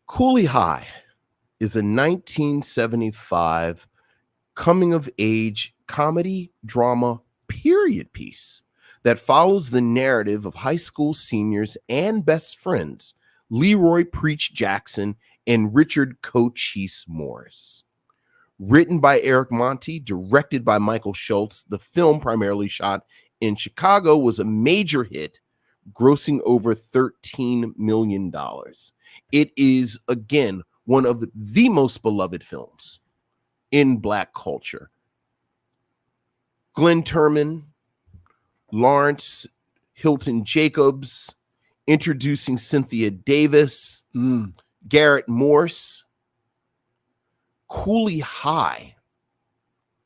S1: Cooley High is a 1975 coming of age comedy drama period piece that follows the narrative of high school seniors and best friends Leroy Preach Jackson and Richard Cochise Morris. Written by Eric Monti, directed by Michael Schultz, the film, primarily shot in Chicago, was a major hit, grossing over $13 million. It is, again, one of the most beloved films in Black culture. Glenn Turman, Lawrence Hilton Jacobs, introducing Cynthia Davis, Garrett Morse. Cooley High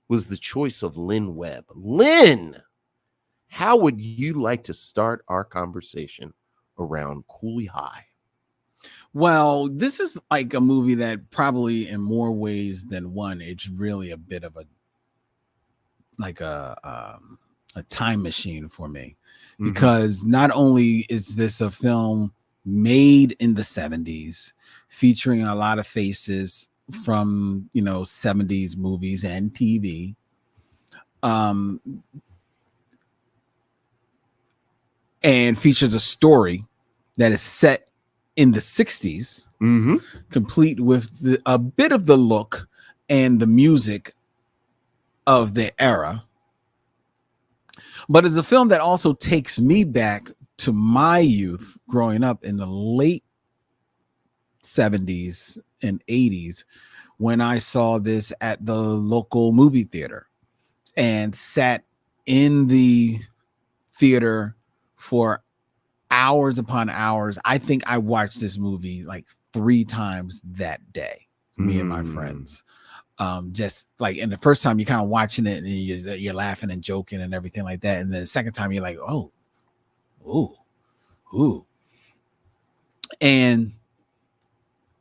S1: was the choice of Len Webb. Len, how would you like to start our conversation around Cooley High?
S2: Well, this is like a movie that probably in more ways than one, it's really a bit of a time machine for me, because not only is this a film made in the 70s featuring a lot of faces from 70s movies and TV, and features a story that is set in the 60s, complete with a bit of the look and the music of the era. But it's a film that also takes me back to my youth growing up in the late 70s and 80s, when I saw this at the local movie theater and sat in the theater for hours upon hours. I think I watched this movie like 3 times that day, me and my friends. Just like, and the first time you're kind of watching it and you're laughing and joking and everything like that, and then the second time you're like, oh, ooh, and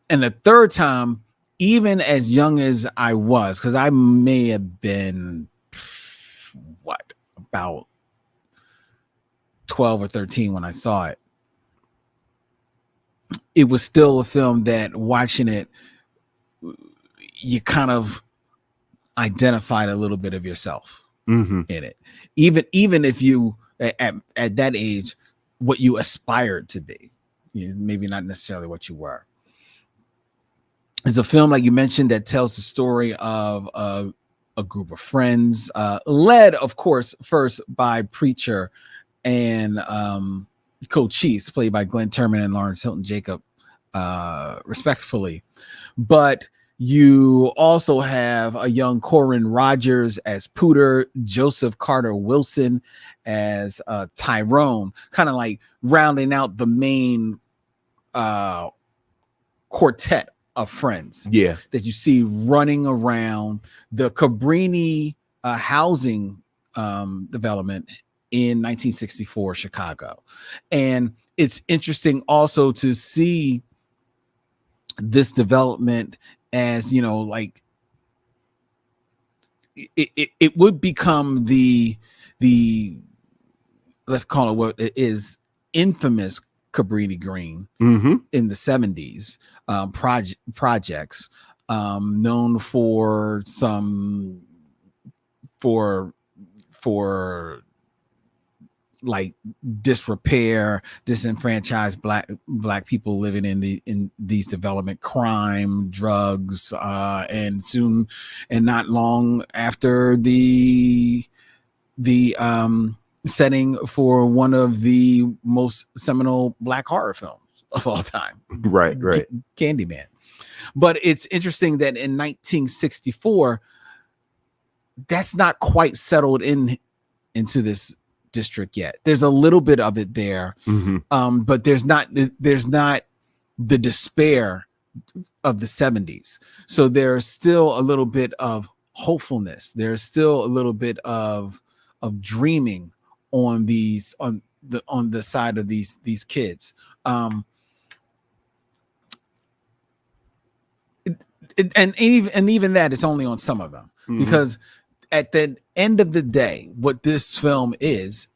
S2: the third time, even as young as I was, because I may have been about 12 or 13 when I saw it, it was still a film that, watching it, you kind of identified a little bit of yourself in it, even if you at that age, what you aspired to be, maybe not necessarily what you were. It's a film, like you mentioned, that tells the story of a group of friends, led, of course, first by Preacher and Cochise, played by Glenn Turman and Lawrence Hilton Jacob, respectfully. But you also have a young Corin Rogers as Pooter, Joseph Carter Wilson as Tyrone, kind of like rounding out the main quartet of friends that you see running around the Cabrini housing development in 1964 Chicago. And it's interesting also to see this development as, like it would become the let's call it what it is, infamous Cabrini Green in the 70s projects, known for like disrepair, disenfranchised black people living in these development, crime, drugs, and soon, and not long after, the setting for one of the most seminal Black horror films of all time,
S1: right,
S2: Candyman. But it's interesting that in 1964, that's not quite settled into this district yet. There's a little bit of it there, but there's not the despair of the 70s. So there's still a little bit of hopefulness. There's still a little bit of dreaming on the side of these kids. and even that, it's only on some of them, because at the end of the day, what this film is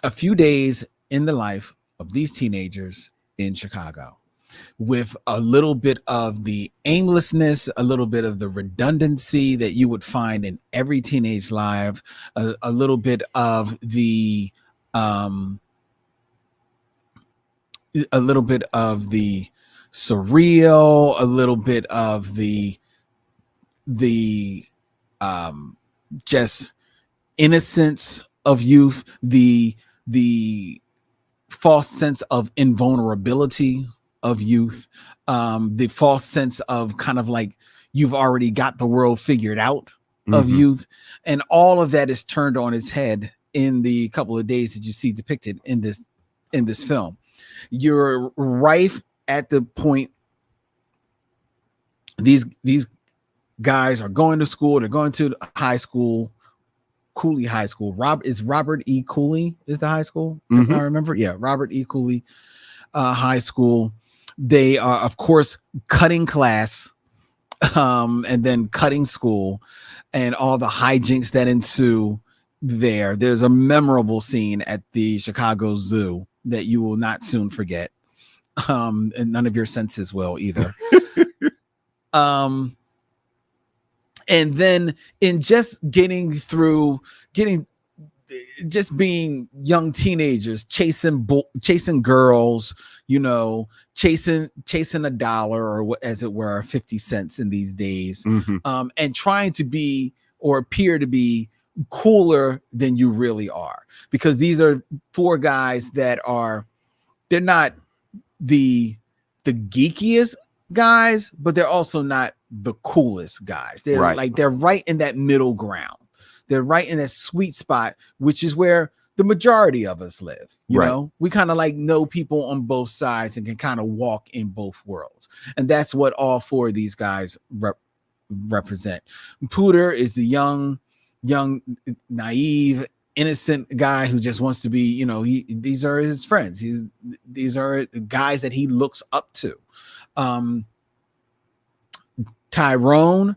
S2: a few days in the life of these teenagers in Chicago, with a little bit of the aimlessness, a little bit of the redundancy that you would find in every teenage life, a little bit of the surreal, a little bit of the just innocence of youth, the false sense of invulnerability of youth, the false sense of kind of like you've already got the world figured out of youth, and all of that is turned on its head in the couple of days that you see depicted in this film. You're rife at the point these guys are going to school. They're going to high school, Cooley High School. Robert E. Cooley is the high school, if I remember. Yeah, Robert E. Cooley High School. They are, of course, cutting class, and then cutting school, and all the hijinks that ensue there. There's a memorable scene at the Chicago Zoo that you will not soon forget, and none of your senses will either. And then in just just being young teenagers, chasing girls, chasing $1, or as it were, 50 cents in these days, and trying to be or appear to be cooler than you really are, because these are four guys that they're not the geekiest guys, but they're also not the coolest guys. They're they're right in that middle ground. They're right in that sweet spot, which is where the majority of us live. You know, we kind of like know people on both sides and can kind of walk in both worlds. And that's what all four of these guys represent. Pooter is the young, naive, innocent guy who just wants to be, these are his friends. These are the guys that he looks up to. Tyrone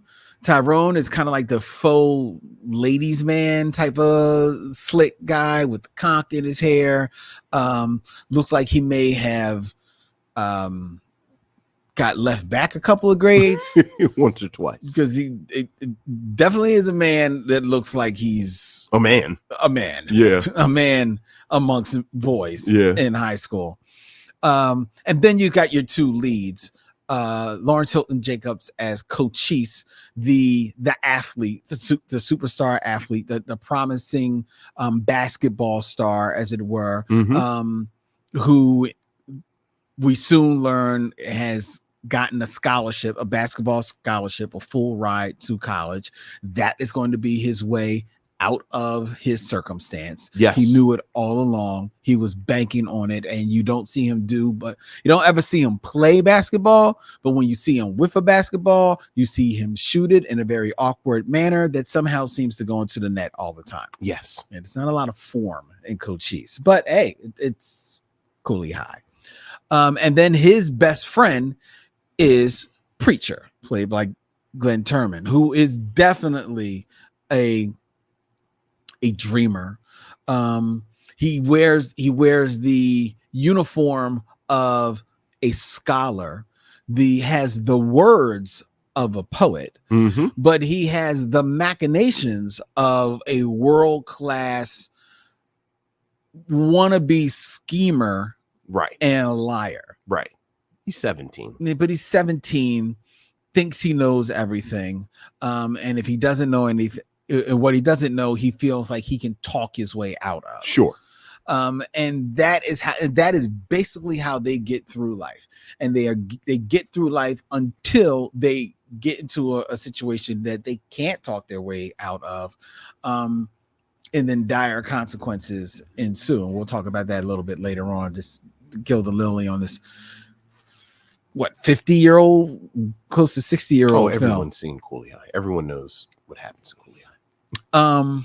S2: is kind of like the faux ladies man type of slick guy with the conch in his hair. Looks like he may have got left back a couple of grades
S4: once or twice,
S2: because it definitely is a man that looks like he's
S4: a man,
S2: a man amongst boys
S4: in
S2: high school. And then you got your two leads, Lawrence Hilton Jacobs as Cochise, the athlete, the superstar athlete, the promising basketball star, as it were, who we soon learn has gotten a basketball scholarship, a full ride to college. That is going to be his way out of his circumstance.
S4: Yes,
S2: he knew it all along. He was banking on it, and you don't see him you don't ever see him play basketball, but when you see him with a basketball, you see him shoot it in a very awkward manner that somehow seems to go into the net all the time.
S4: Yes,
S2: and it's not a lot of form in Cochise, but hey, it's Cooley High. And then his best friend is Preacher, played by Glenn Turman, who is definitely a dreamer. He wears the uniform of a scholar, has the words of a poet, but he has the machinations of a world-class wannabe schemer, and a liar.
S4: He's 17,
S2: but he's 17, thinks he knows everything, and if he doesn't know anything, what he doesn't know, he feels like he can talk his way out of.
S4: Sure.
S2: And that is basically how they get through life. And they get through life until they get into a situation that they can't talk their way out of. And then dire consequences ensue. And we'll talk about that a little bit later on. Just to kill the lily on this 50-year-old, close to 60-year-old.
S4: Oh, everyone's seen Cooley High. Everyone knows what happens in Cooley High.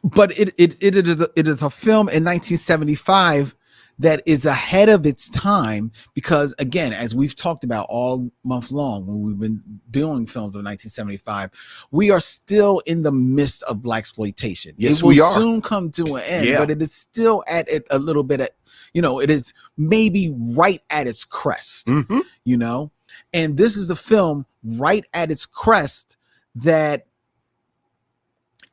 S2: But it is a film in 1975 that is ahead of its time, because again, as we've talked about all month long when we've been doing films of 1975, we are still in the midst of blaxploitation.
S4: Yes,
S2: it will
S4: we are.
S2: soon come to an end,
S4: Yeah.
S2: but it is still at it a little bit at, it is maybe right at its crest,
S4: Mhm.
S2: and this is a film right at its crest that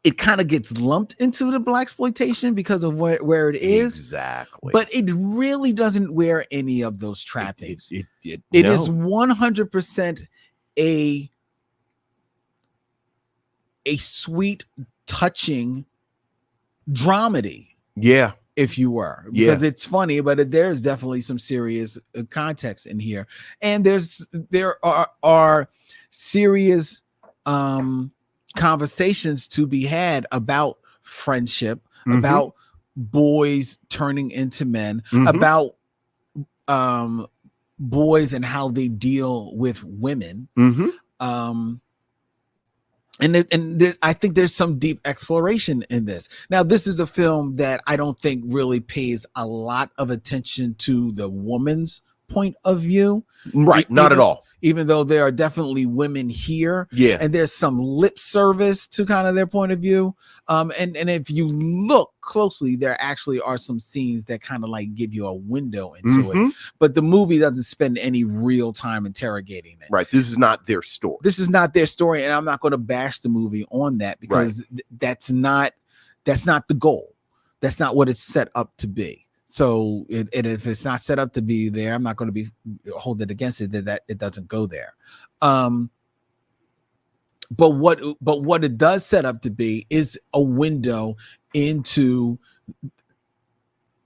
S2: it kind of gets lumped into the blaxploitation because of where it is.
S4: Exactly.
S2: But it really doesn't wear any of those trappings.
S4: It
S2: It
S4: no.
S2: is 100% a sweet, touching dramedy,
S4: Yeah.
S2: if you were,
S4: Yeah.
S2: because it's funny, but there's definitely some serious context in here, and there are serious conversations to be had about friendship,
S4: Mhm.
S2: about boys turning into men,
S4: Mhm.
S2: about boys and how they deal with women.
S4: Mhm.
S2: I think there's some deep exploration in this. Now, this is a film that I don't think really pays a lot of attention to the woman's point of view.
S4: Right. Not at all.
S2: Even though there are definitely women here,
S4: Yeah.
S2: and there's some lip service to kind of their point of view. And if you look closely, there actually are some scenes that kind of like give you a window into it.
S4: Mhm.
S2: But the movie doesn't spend any real time interrogating it.
S4: Right. This is not their story.
S2: This is not their story, and I'm not going to bash the movie on that, because that's not the goal. That's not what it's set up to be. So if it's not set up to be there, I'm not going to be hold it against it that it doesn't go there. But what it does set up to be is a window into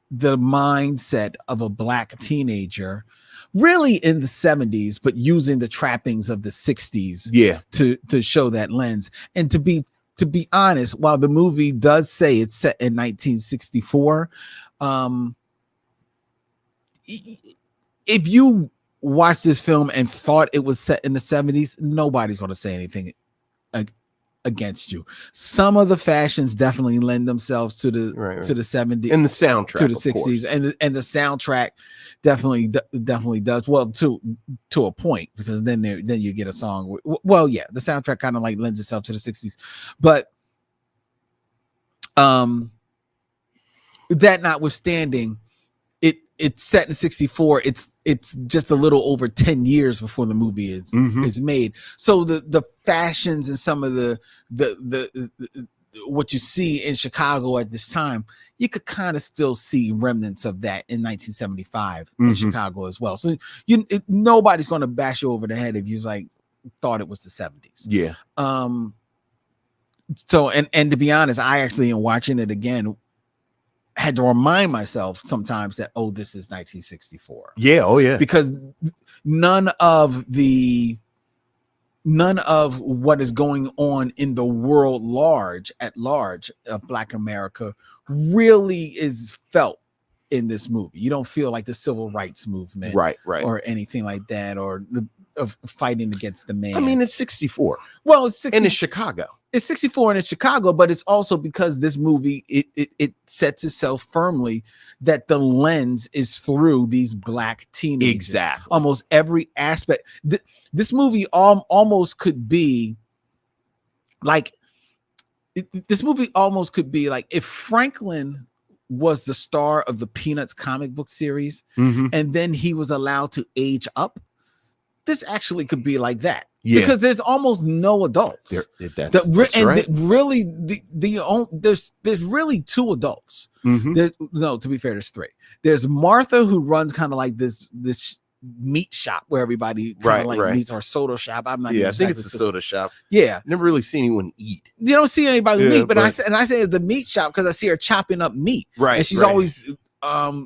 S2: the mindset of a Black teenager, really in the 70s, but using the trappings of the 60s
S4: Yeah.
S2: to show that lens. And to be honest, while the movie does say it's set in 1964, if you watch this film and thought it was set in the 70s, nobody's going to say anything against you. Some of the fashions definitely lend themselves to the to the 70s
S4: And the soundtrack
S2: to the
S4: of
S2: 60s,
S4: course.
S2: and the soundtrack definitely does, well, to a point, because then you get a song. Well, yeah, the soundtrack kind of like lends itself to the 60s, but that notwithstanding, it's set in 64. It's just a little over 10 years before the movie is made. So the fashions and some of the what you see in Chicago at this time, you could kind of still see remnants of that in 1975 in Chicago as well. So nobody's going to bash you over the head if you thought it was the 70s.
S4: Yeah.
S2: So and to be honest, I actually, in watching it again, had to remind myself sometimes that, oh, this is 1964.
S4: Yeah. Oh yeah.
S2: Because none of what is going on in the world at large of Black America really is felt in this movie. You don't feel like the civil rights movement,
S4: right,
S2: or anything like that, or of fighting against the man.
S4: I mean, it's 64.
S2: Well, it's 60,
S4: and it's Chicago.
S2: It's 64 and it's Chicago, but it's also because this movie it sets itself firmly that the lens is through these Black teenagers.
S4: Exactly.
S2: Almost every aspect. This movie almost could be like if Franklin was the star of the Peanuts comic book series, and then he was allowed to age up. This actually could be like that.
S4: Yeah.
S2: Because there's almost no adults.
S4: That's right.
S2: There's really two adults.
S4: Mm-hmm.
S2: No, to be fair, there's three. There's Martha, who runs kind of like this meat shop where everybody kind of meets, or soda shop. I'm not.
S4: Yeah, I think it's a soda shop.
S2: Yeah,
S4: never really see anyone eat.
S2: You don't see anybody meat, but I say it's the meat shop because I see her chopping up meat.
S4: Right,
S2: and she's always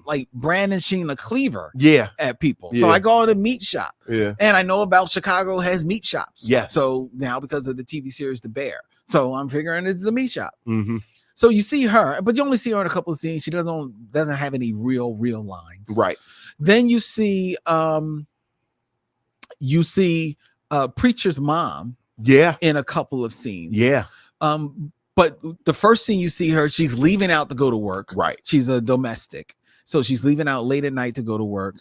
S2: like brandishing a cleaver.
S4: Yeah,
S2: at people.
S4: Yeah.
S2: So I go to the meat shop.
S4: Yeah,
S2: and I know about Chicago has meat shops.
S4: Yeah.
S2: So now because of the TV series The Bear, so I'm figuring it's the meat shop.
S4: Mm-hmm.
S2: So you see her, but you only see her in a couple of scenes. She doesn't have any real lines.
S4: Right.
S2: Then you see Preacher's mom.
S4: Yeah.
S2: In a couple of scenes.
S4: Yeah.
S2: But the first scene you see her, she's leaving out to go to work.
S4: Right.
S2: She's a domestic. So she's leaving out late at night to go to work.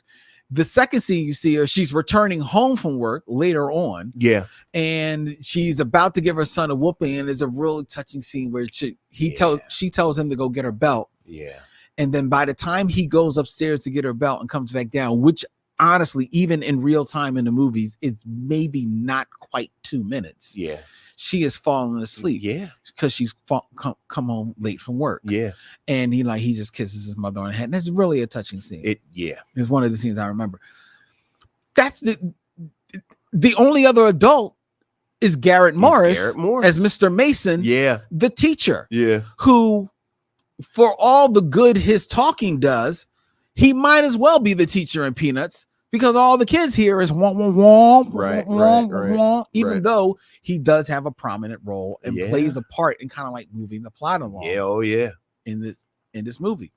S2: The second scene you see her, she's returning home from work later on.
S4: Yeah.
S2: And she's about to give her son a whooping, and there's a really touching scene where she tells him to go get her belt.
S4: Yeah.
S2: And then by the time he goes upstairs to get her belt and comes back down, which honestly, even in real time in the movies, it's maybe not quite 2 minutes.
S4: Yeah.
S2: She is falling asleep.
S4: Yeah.
S2: Because she's come home late from work.
S4: Yeah.
S2: And he just kisses his mother on the head. And that's really a touching scene. It's one of the scenes I remember. That's the only other adult is Garrett Morris as Mr. Mason.
S4: Yeah.
S2: The teacher.
S4: Yeah.
S2: Who, for all the good his talking does, he might as well be the teacher in Peanuts, because all the kids hear is womp, womp, womp,
S4: right,
S2: womp,
S4: right,
S2: womp, even
S4: right.
S2: though he does have a prominent role and
S4: Yeah.
S2: plays a part in kind of like moving the plot along.
S4: Yeah, oh yeah.
S2: In this movie.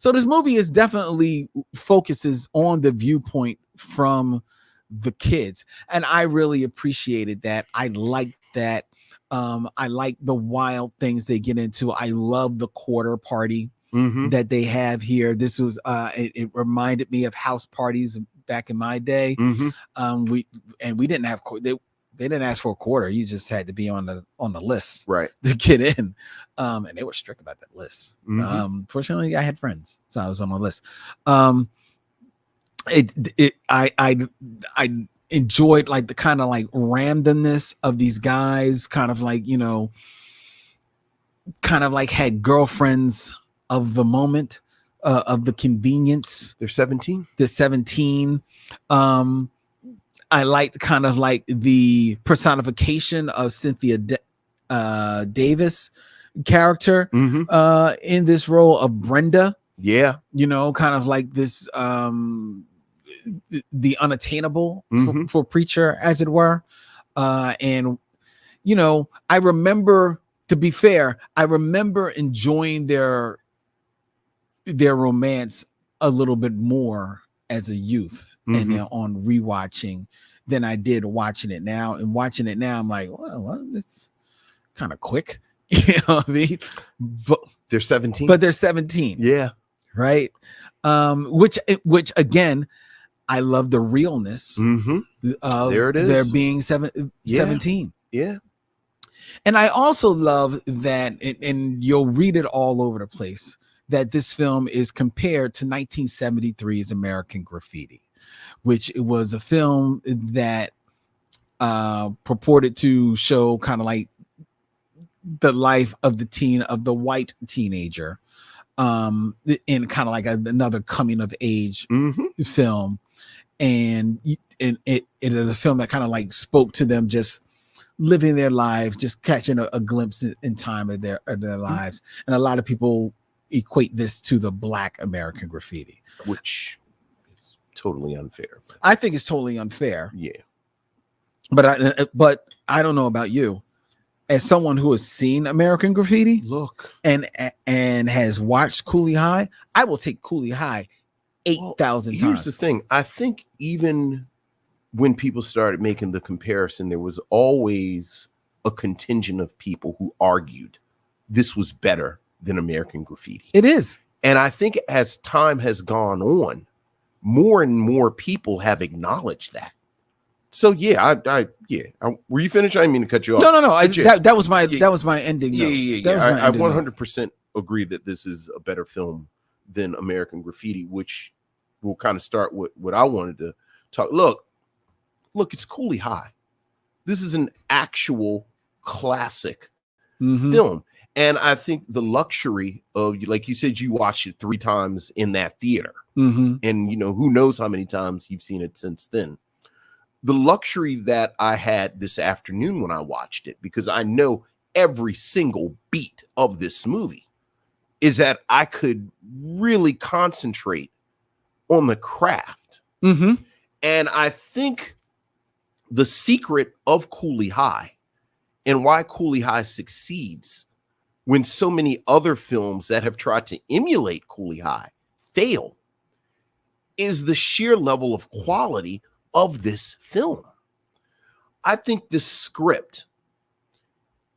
S2: So this movie is definitely focuses on the viewpoint from the kids. And I really appreciated that. I like that. I like the wild things they get into. I love the quarter party that they have here. This was it reminded me of house parties back in my day. We didn't have they didn't ask for a quarter. You just had to be on the list, right, to get in. And they were strict about that list. Fortunately, I had friends, so I was on the list. I enjoyed like the kind of like randomness of these guys, kind of like, you know, kind of like had girlfriends of the moment, of the convenience.
S4: They're 17.
S2: They're 17. I liked kind of like the personification of Cynthia Davis character in this role of Brenda.
S4: Yeah.
S2: You know, kind of like this the unattainable for Preacher, as it were. And you know, I remember, to be fair, I remember enjoying their romance a little bit more as a youth and on rewatching than I did watching it now. And watching it now, I'm like, well, it's kind of quick. You know what I mean? But
S4: they're 17.
S2: But they're 17.
S4: Yeah.
S2: Right. Which again, I love the realness of
S4: there it is.
S2: There being 17.
S4: Yeah.
S2: And I also love that, and you'll read it all over the place, that this film is compared to 1973's American Graffiti, which it was a film that purported to show kind of like the life of the white teenager, in kind of like another coming of age film. And it is a film that kind of like spoke to them just living their lives, just catching a glimpse in time of their lives. And a lot of people equate this to the Black American Graffiti,
S4: which is totally unfair.
S2: I think it's totally unfair.
S4: Yeah.
S2: But I don't know about you. As someone who has seen American Graffiti, and has watched Cooley High, I will take Cooley High 8,000 times.
S4: Here's the thing. I think even when people started making the comparison, there was always a contingent of people who argued this was better than American Graffiti.
S2: It is.
S4: And I think as time has gone on, more and more people have acknowledged that. So yeah, were you finished? I didn't mean to cut you off.
S2: No. That was my ending.
S4: Yeah. I 100% agree that this is a better film than American Graffiti, which will kind of start with what I wanted to talk. Look, it's Cooley High. This is an actual classic film. And I think the luxury of, like you said, you watched it 3 times in that theater. And, you know, who knows how many times you've seen it since then. The luxury that I had this afternoon when I watched it, because I know every single beat of this movie, is that I could really concentrate on the craft. And I think the secret of Cooley High and why Cooley High succeeds when so many other films that have tried to emulate Cooley High fail is the sheer level of quality of this film. I think the script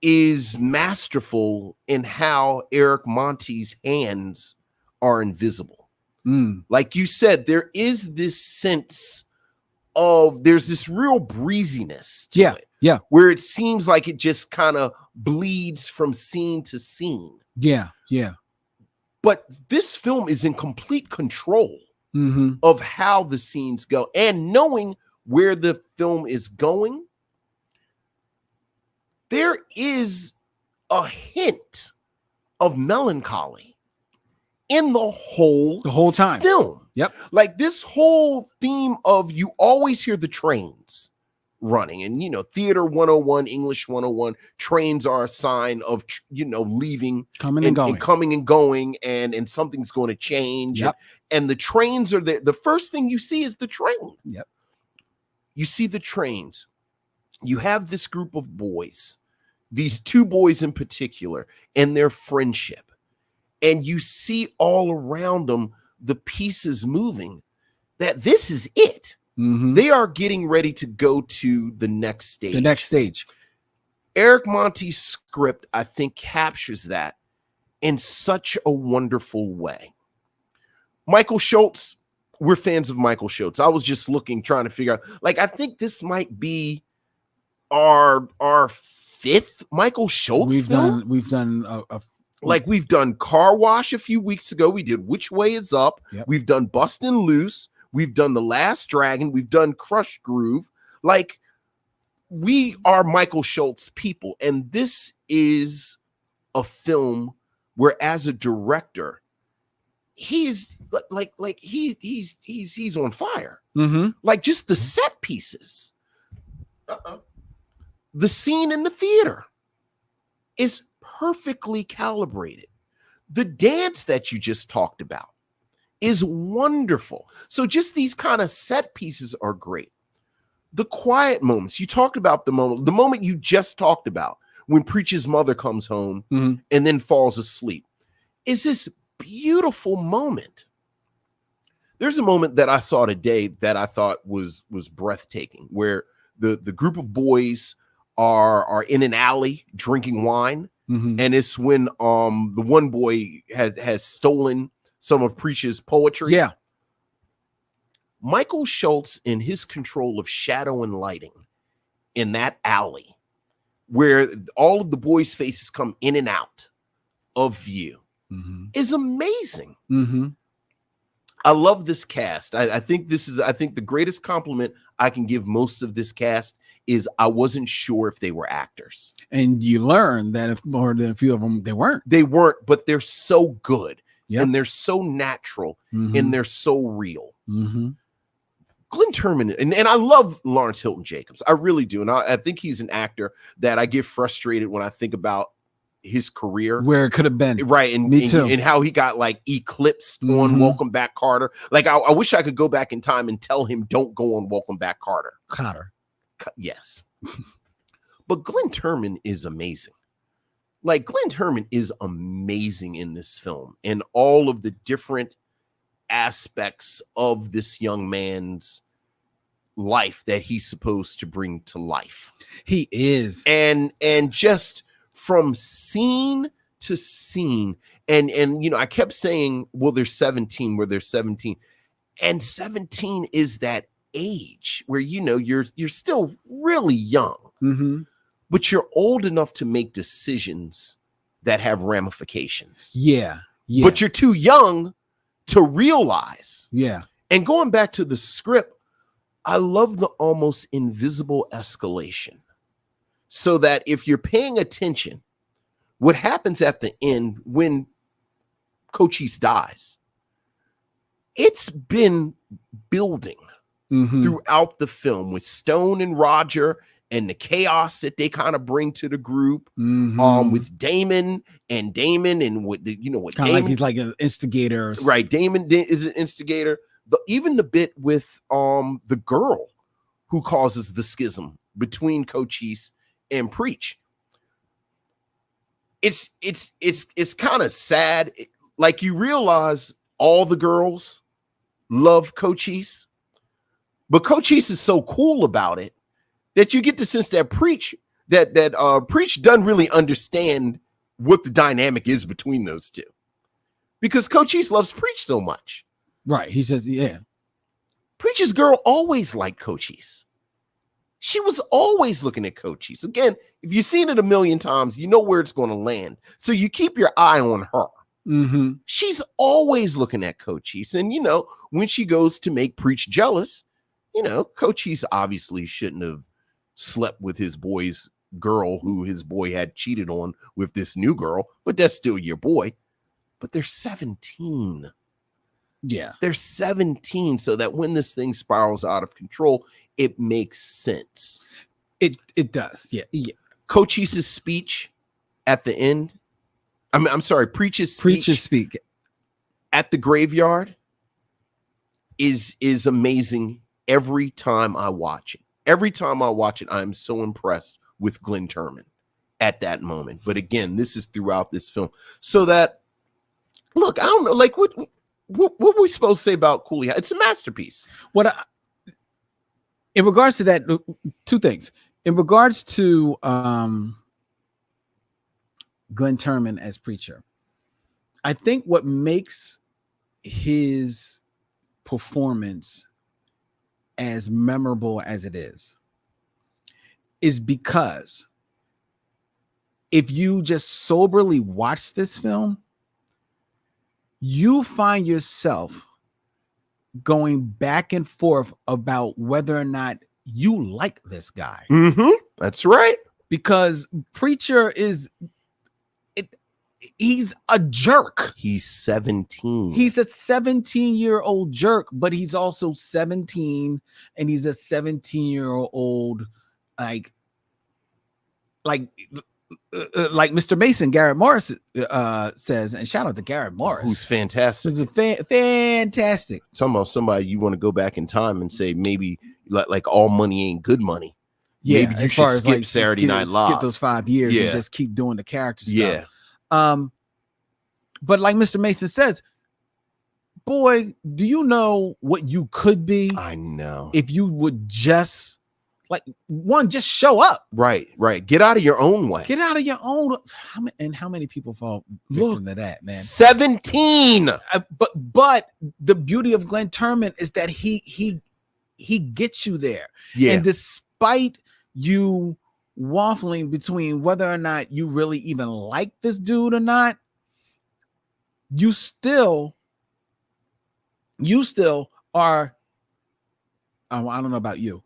S4: is masterful in how Eric Monte's hands are invisible. Like you said, there is this sense of there's this real breeziness to it.
S2: Yeah.
S4: Where it seems like it just kind of bleeds from scene to scene.
S2: Yeah.
S4: But this film is in complete control of how the scenes go, and knowing where the film is going, there is a hint of melancholy in the whole
S2: time
S4: film.
S2: Yep.
S4: Like this whole theme of you always hear the trains running, and theater 101, English 101, trains are a sign of leaving,
S2: coming and going,
S4: and coming and going, and something's going to change.
S2: Yep.
S4: And the trains are there. The first thing you see is the train.
S2: Yep.
S4: You see the trains. You have this group of boys, these two boys in particular, and their friendship. And you see all around them the pieces moving, that this is it. They are getting ready to go to the next stage. Eric Monte's script, I think, captures that in such a wonderful way. Michael Schultz, we're fans of Michael Schultz. I was just trying to figure out, I think this might be our fifth Michael Schultz film.
S2: We've done
S4: we've done Car Wash a few weeks ago. We did Which Way Is Up.
S2: Yep.
S4: We've done Bustin' Loose. We've done The Last Dragon. We've done Crush Groove. We are Michael Schultz people, and this is a film where, as a director, he's he's on fire. Just the set pieces. The scene in the theater is perfectly calibrated. The dance that you just talked about is wonderful. So just these kind of set pieces are great. The quiet moments, you talked about the moment you just talked about when Preach's mother comes home and then falls asleep, is this beautiful moment. There's a moment that I saw today that I thought was breathtaking, where the group of boys are in an alley drinking wine. And it's when the one boy has stolen some of Preach's poetry.
S2: Yeah.
S4: Michael Schultz, in his control of shadow and lighting in that alley, where all of the boys' faces come in and out of view, is amazing. I love this cast. I think the greatest compliment I can give most of this cast is I wasn't sure if they were actors.
S2: And you learn that if more than a few of them, they weren't,
S4: but they're so good.
S2: Yep.
S4: And they're so natural and they're so real. Glenn Turman, and I love Lawrence Hilton Jacobs. I really do. And I think he's an actor that I get frustrated when I think about his career.
S2: Where it could have been.
S4: Right. And
S2: me too.
S4: And how he got eclipsed on Welcome Back, Carter. I wish I could go back in time and tell him, don't go on Welcome Back, Carter. Yes. But Glenn Turman is amazing. Glenn Turman is amazing in this film, and all of the different aspects of this young man's life that he's supposed to bring to life.
S2: He is.
S4: And just from scene to scene. And I kept saying, well, they're 17, and 17 is that age where, you're still really young, but you're old enough to make decisions that have ramifications.
S2: Yeah.
S4: But you're too young to realize.
S2: Yeah.
S4: And going back to the script, I love the almost invisible escalation, so that if you're paying attention, what happens at the end when Cochise dies, it's been building throughout the film with Stone and Roger and the chaos that they kind of bring to the group, with Damon and what Damon,
S2: like he's like an instigator,
S4: right? Damon is an instigator. Even the bit with the girl who causes the schism between Cochise and Preach. It's kind of sad. You realize all the girls love Cochise, but Cochise is so cool about it that you get the sense that Preach doesn't really understand what the dynamic is between those two, because Cochise loves Preach so much.
S2: Right. He says, yeah.
S4: Preacher's girl always liked Cochise. She was always looking at Cochise. Again, if you've seen it a million times, you know where it's going to land. So you keep your eye on her.
S2: Mm-hmm.
S4: She's always looking at Cochise. And, you know, when she goes to make Preach jealous, you know, Cochise obviously shouldn't have slept with his boy's girl who his boy had cheated on with this new girl, but that's still your boy. But they're 17.
S2: Yeah.
S4: They're 17, so that when this thing spirals out of control, it makes sense.
S2: It does. Yeah. Yeah.
S4: Cochise's speech at the end. I'm sorry, Preach's speech at the graveyard is amazing every time I watch it. Every time I watch it, I'm so impressed with Glenn Turman at that moment. But again, this is throughout this film. So that, look, I don't know, like what were we supposed to say about Cooley High? It's a masterpiece.
S2: In regards to that, two things. In regards to Glenn Turman as Preacher, I think what makes his performance as memorable as it is because if you just soberly watch this film, you find yourself going back and forth about whether or not you like this guy.
S4: Mm-hmm. That's right.
S2: Because Preacher he's a jerk.
S4: He's 17.
S2: He's a 17-year-old jerk, but he's also 17, and he's a 17-year-old like Mr. Mason, Garrett Morris says, and shout out to Garrett Morris,
S4: who's fantastic.
S2: Who's fantastic.
S4: Talking about somebody you want to go back in time and say maybe like all money ain't good money.
S2: Yeah,
S4: maybe you should skip Saturday Night Live.
S2: Skip those 5 years and just keep doing the character stuff.
S4: Yeah.
S2: But like Mr. Mason says, boy, do you know what you could be?
S4: I know.
S2: If you would just just show up.
S4: Right. Get out of your own way.
S2: Get out of your own. How many people fall victim to that, man?
S4: 17.
S2: But the beauty of Glenn Turman is that he gets you there.
S4: Yeah.
S2: And despite you waffling between whether or not you really even like this dude or not, you still are, I don't know about you,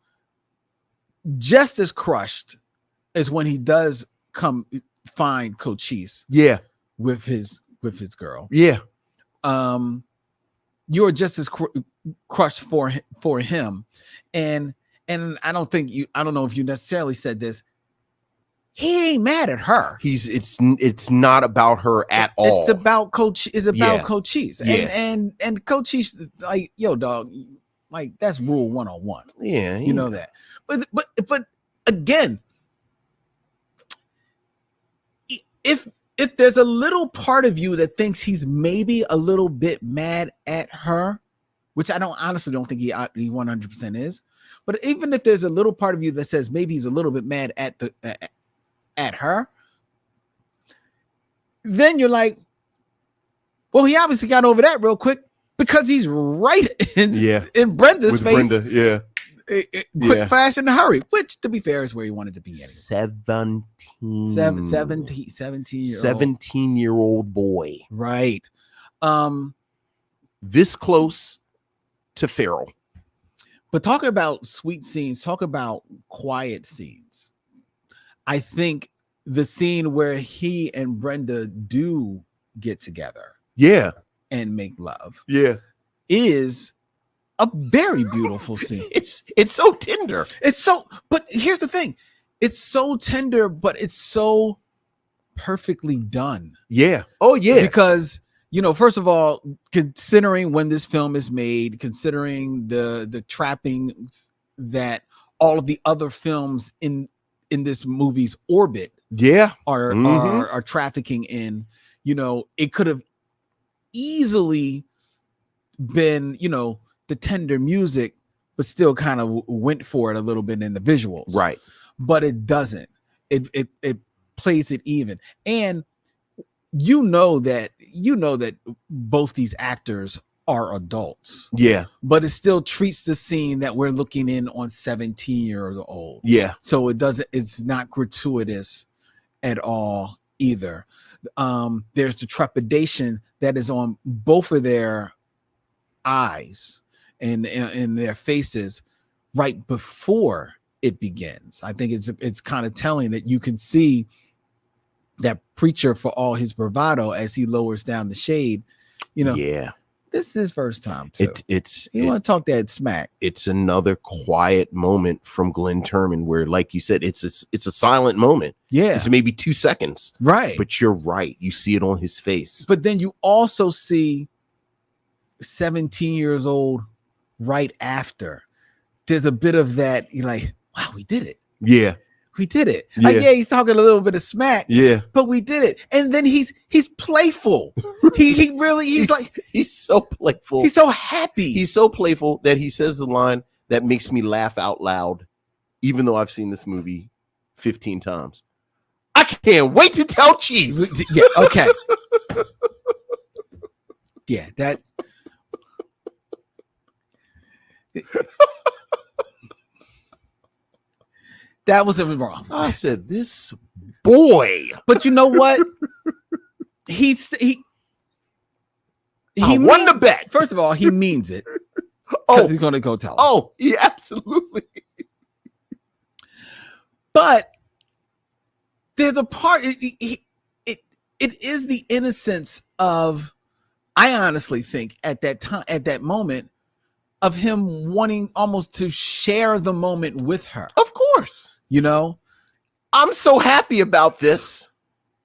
S2: just as crushed as when he does come find Cochise.
S4: Yeah.
S2: With his girl.
S4: Yeah.
S2: You're just as crushed for him. And I don't know if you necessarily said this. He ain't mad at her.
S4: It's not about her at all.
S2: It's about Cochise.
S4: Yeah.
S2: And Cochise, like, yo, dog, like that's rule 101.
S4: Yeah.
S2: You know that. But again, if there's a little part of you that thinks he's maybe a little bit mad at her, which I honestly don't think he 100% is, but even if there's a little part of you that says maybe he's a little bit mad at her, then you're like, well, he obviously got over that real quick because he's right in Brenda's face.
S4: Brenda, yeah.
S2: Quick flash in a hurry, which to be fair is where he wanted to be anyway.
S4: 17-year-old boy.
S2: Right.
S4: This close to feral.
S2: But talk about sweet scenes, talk about quiet scenes. I think the scene where he and Brenda do get together, and make love, is a very beautiful scene.
S4: It's so tender.
S2: But here's the thing: it's so tender, but it's so perfectly done.
S4: Yeah. Oh yeah.
S2: Because first of all, considering when this film is made, considering the trappings that all of the other films in this movie's orbit are trafficking in, it could have easily been, the tender music, but still kind of went for it a little bit in the visuals.
S4: Right.
S2: But it doesn't. It plays it even. And you know that both these actors are adults.
S4: Yeah.
S2: But it still treats the scene that we're looking in on 17-years old.
S4: Yeah.
S2: So it's not gratuitous at all either. There's the trepidation that is on both of their eyes and in their faces right before it begins. I think it's kind of telling that you can see that Preacher, for all his bravado, as he lowers down the shade,
S4: Yeah.
S2: this is his first time too. You want to talk that smack.
S4: It's another quiet moment from Glenn Turman where, like you said, it's a silent moment.
S2: Yeah.
S4: It's maybe 2 seconds.
S2: Right.
S4: But you're right. You see it on his face.
S2: But then you also see 17 years old right after. There's a bit of that. You're like, wow, we did it.
S4: Yeah.
S2: We did it.
S4: Yeah.
S2: Like, yeah, he's talking a little bit of smack.
S4: Yeah.
S2: But we did it. And then he's playful. He really
S4: he's so playful.
S2: He's so happy.
S4: He's so playful that he says the line that makes me laugh out loud, even though I've seen this movie 15 times. I can't wait to tell Cheese.
S2: Yeah, okay. Yeah, that that was wrong.
S4: I said, this boy.
S2: But you know what? He
S4: won the bet.
S2: First of all, he means it.
S4: Oh,
S2: He's gonna go tell him.
S4: Oh, yeah, absolutely.
S2: But there's a part. It is the innocence of. I honestly think at that time, at that moment, of him wanting almost to share the moment with her.
S4: Of course.
S2: I'm
S4: so happy about this.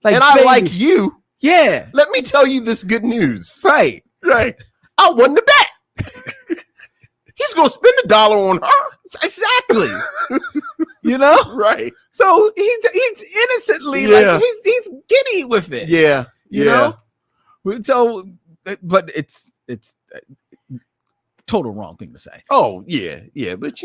S2: Like,
S4: and I like you.
S2: Yeah.
S4: Let me tell you this good news.
S2: Right.
S4: I won the bet. He's going to spend $1 on her.
S2: Exactly.
S4: Right.
S2: So he's innocently like he's giddy with it.
S4: Yeah.
S2: You know? So, but it's total wrong thing to say.
S4: Oh, yeah. Yeah. But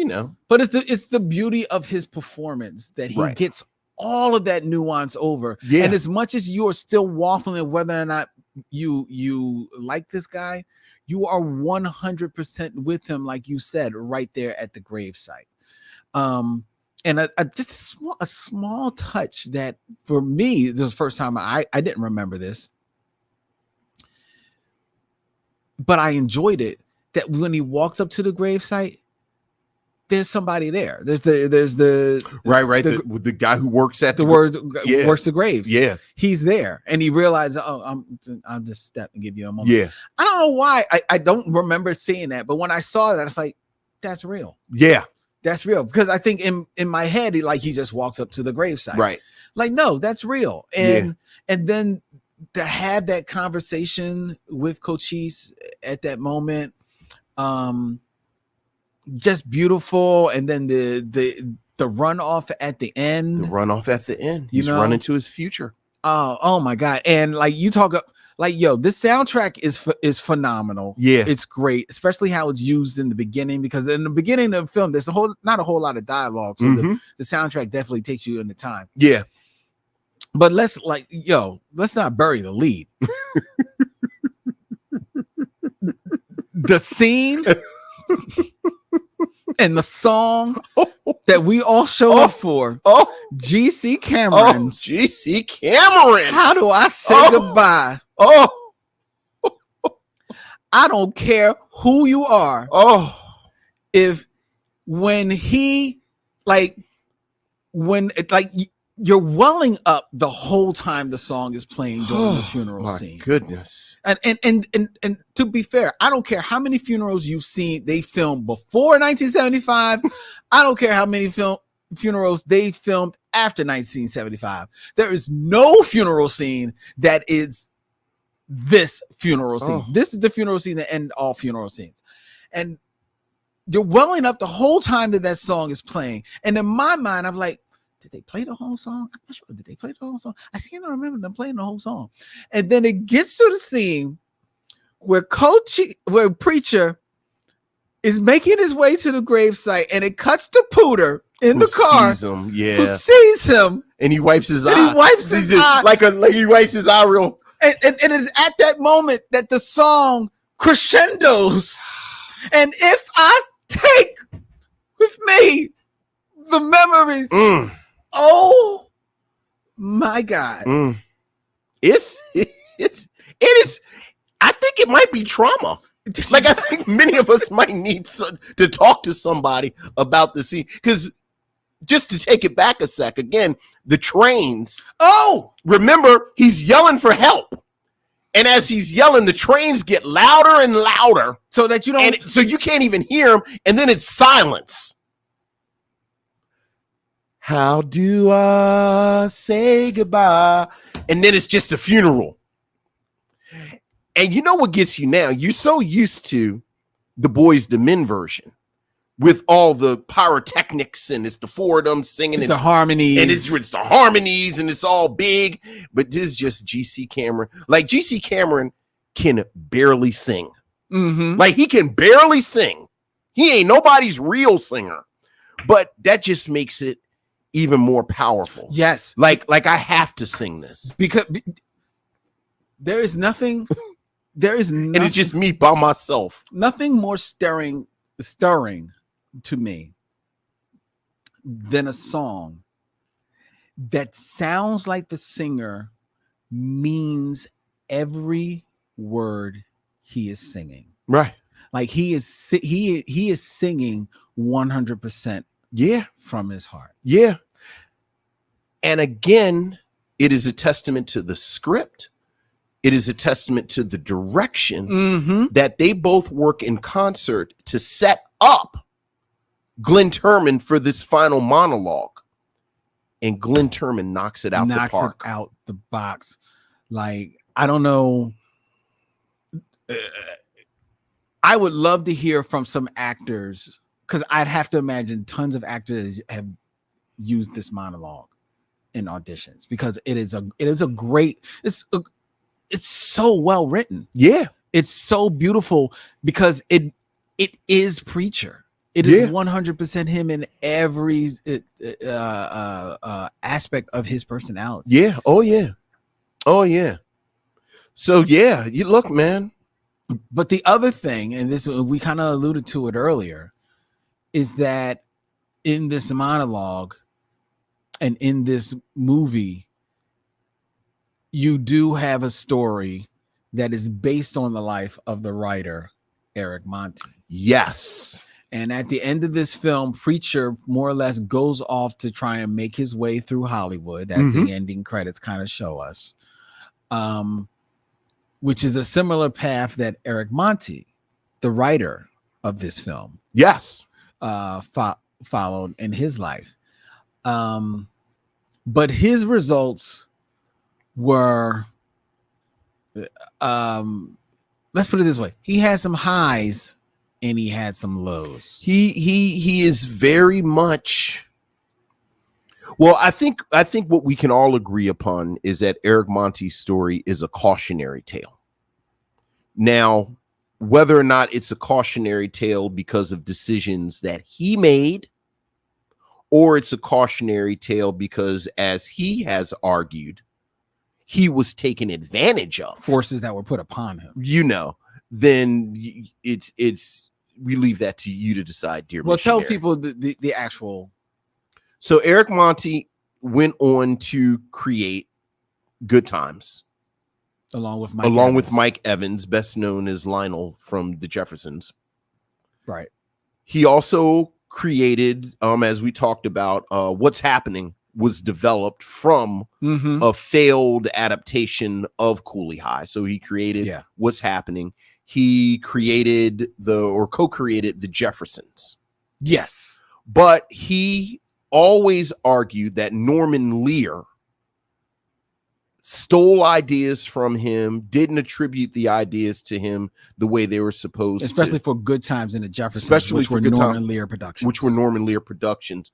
S2: But it's the beauty of his performance that he gets all of that nuance over.
S4: Yeah.
S2: And as much as you are still waffling whether or not you like this guy, you are 100% with him, like you said, right there at the gravesite. And just a small touch that for me, this was the first time I didn't remember this, but I enjoyed it. That when he walks up to the gravesite, there's somebody there. There's the
S4: right. The guy who works at
S2: works the graves.
S4: Yeah,
S2: he's there, and he realizes, oh, I'll just step and give you a moment.
S4: Yeah,
S2: I don't know why. I don't remember seeing that, but when I saw that, it's like, that's real.
S4: Yeah,
S2: that's real, because I think in my head, he just walks up to the gravesite.
S4: Right.
S2: Like, no, that's real. And then to have that conversation with Cochise at that moment. Just beautiful. And then the runoff at the end.
S4: He's running to his future.
S2: Oh my God. And like you talk like, yo, this soundtrack is phenomenal.
S4: Yeah,
S2: it's great, especially how it's used in the beginning, because in the beginning of the film there's not a whole lot of dialogue, so the soundtrack definitely takes you into time.
S4: Yeah,
S2: but let's not bury the lead. The scene and the song that we all show up for. GC Cameron.
S4: GC Cameron.
S2: How do I say goodbye? I don't care who you are. When you're welling up the whole time the song is playing during the funeral scene.
S4: Goodness.
S2: And to be fair, I don't care how many funerals you've seen they filmed before 1975. I don't care how many funerals they filmed after 1975. There is no funeral scene that is this funeral scene. This is the funeral scene that ends all funeral scenes. And you're welling up the whole time that song is playing. And in my mind, I'm like, did they play the whole song? I'm not sure. Did they play the whole song? I seem to remember them playing the whole song. And then it gets to the scene where Preacher is making his way to the gravesite, and it cuts to Pooter in the car. Who sees him.
S4: And he wipes his eye.
S2: He wipes his eye.
S4: Like he wipes his eye real.
S2: And it is at that moment that the song crescendos. And if I take with me the memories, oh my God.
S4: It is. I think it might be trauma. Like, I think many of us might need to talk to somebody about the scene, because just to take it back a sec, again, the trains. Oh, remember, he's yelling for help. And as he's yelling, the trains get louder and louder.
S2: So that you don't.
S4: So you can't even hear him. And then it's silence. How do I say goodbye? And then it's just a funeral. And you know what gets you now? You're so used to the Boys to Men version with all the pyrotechnics, and it's the four of them singing,
S2: the harmonies,
S4: and it's the harmonies, and it's all big. But this is just GC Cameron. Like, GC Cameron can barely sing. Like, he can barely sing. He ain't nobody's real singer, but that just makes it even more powerful.
S2: Yes.
S4: Like I have to sing this
S2: because there is nothing.
S4: And it's just me by myself.
S2: Nothing more stirring to me than a song that sounds like the singer means every word he is singing.
S4: Right.
S2: Like he is singing 100%.
S4: Yeah.
S2: From his heart.
S4: Yeah. And again, it is a testament to the script. It is a testament to the direction that they both work in concert to set up Glenn Turman for this final monologue. And Glenn Turman knocks it out the park.
S2: Knocks it out the box. Like, I don't know. I would love to hear from some actors, because I'd have to imagine tons of actors have used this monologue in auditions, because it's so well written.
S4: Yeah.
S2: It's so beautiful because it is Preacher. It is 100% him in every aspect of his personality.
S4: Yeah. Oh yeah. Oh yeah. So yeah, you look, man.
S2: But the other thing, and this we kind of alluded to it earlier, is that in this monologue and in this movie, you do have a story that is based on the life of the writer, Eric Monti.
S4: Yes.
S2: And at the end of this film, Preacher more or less goes off to try and make his way through Hollywood, as the ending credits kind of show us, which is a similar path that Eric Monti, the writer of this film, followed in his life. But his results were, let's put it this way: he had some highs and he had some lows.
S4: He is very much. Well, I think what we can all agree upon is that Eric Monti's story is a cautionary tale. Now, whether or not it's a cautionary tale because of decisions that he made, or it's a cautionary tale because, as he has argued, he was taken advantage of,
S2: forces that were put upon him,
S4: then it's we leave that to you to decide, dear.
S2: Well,
S4: missionary.
S2: tell people the actual.
S4: So Eric Monti went on to create Good Times, along with Mike Evans, best known as Lionel from the Jeffersons.
S2: Right.
S4: He also created, as we talked about, What's Happening was developed from a failed adaptation of COOLEY High. So he created What's Happening. He created co-created the Jeffersons.
S2: Yes.
S4: But he always argued that Norman Lear stole ideas from him, didn't attribute the ideas to him the way they were supposed
S2: especially
S4: to.
S2: for Good Times in the Jeffersons, which were Norman Lear Productions.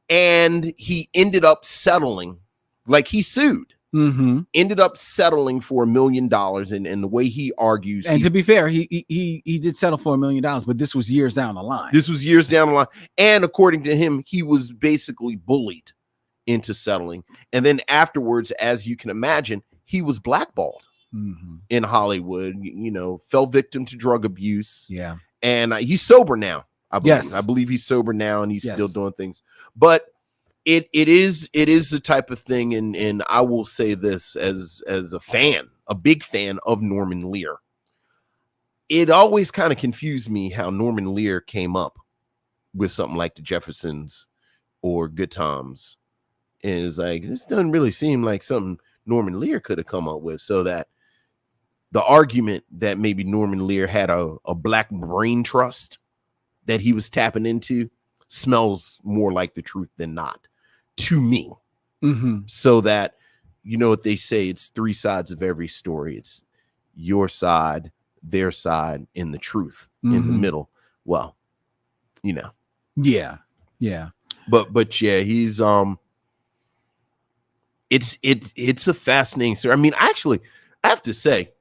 S4: And he ended up settling, like he sued, ended up settling for $1 million. And the way he argues,
S2: and to be fair, he did settle for $1 million, but this was years down the line.
S4: And according to him, he was basically bullied into settling. And then afterwards, as you can imagine, he was blackballed. in Hollywood. You know, fell victim to drug abuse.
S2: Yeah.
S4: And he's sober now. I believe.
S2: Yes.
S4: I believe he's sober now, and he's
S2: Yes.
S4: still doing things. But it is the type of thing, and I will say this as a fan, a big fan of Norman Lear. It always kind of confused me how Norman Lear came up with something like the Jeffersons or Good Times. And it's like, this doesn't really seem like something Norman Lear could have come up with. So that the argument that maybe Norman Lear had a black brain trust that he was tapping into smells more like the truth than not to me. So that, you know what they say, it's three sides of every story. It's your side, their side, and the truth in the middle. Well, you know.
S2: Yeah.
S4: But yeah, he's it's a fascinating story. I mean, actually, I have to say,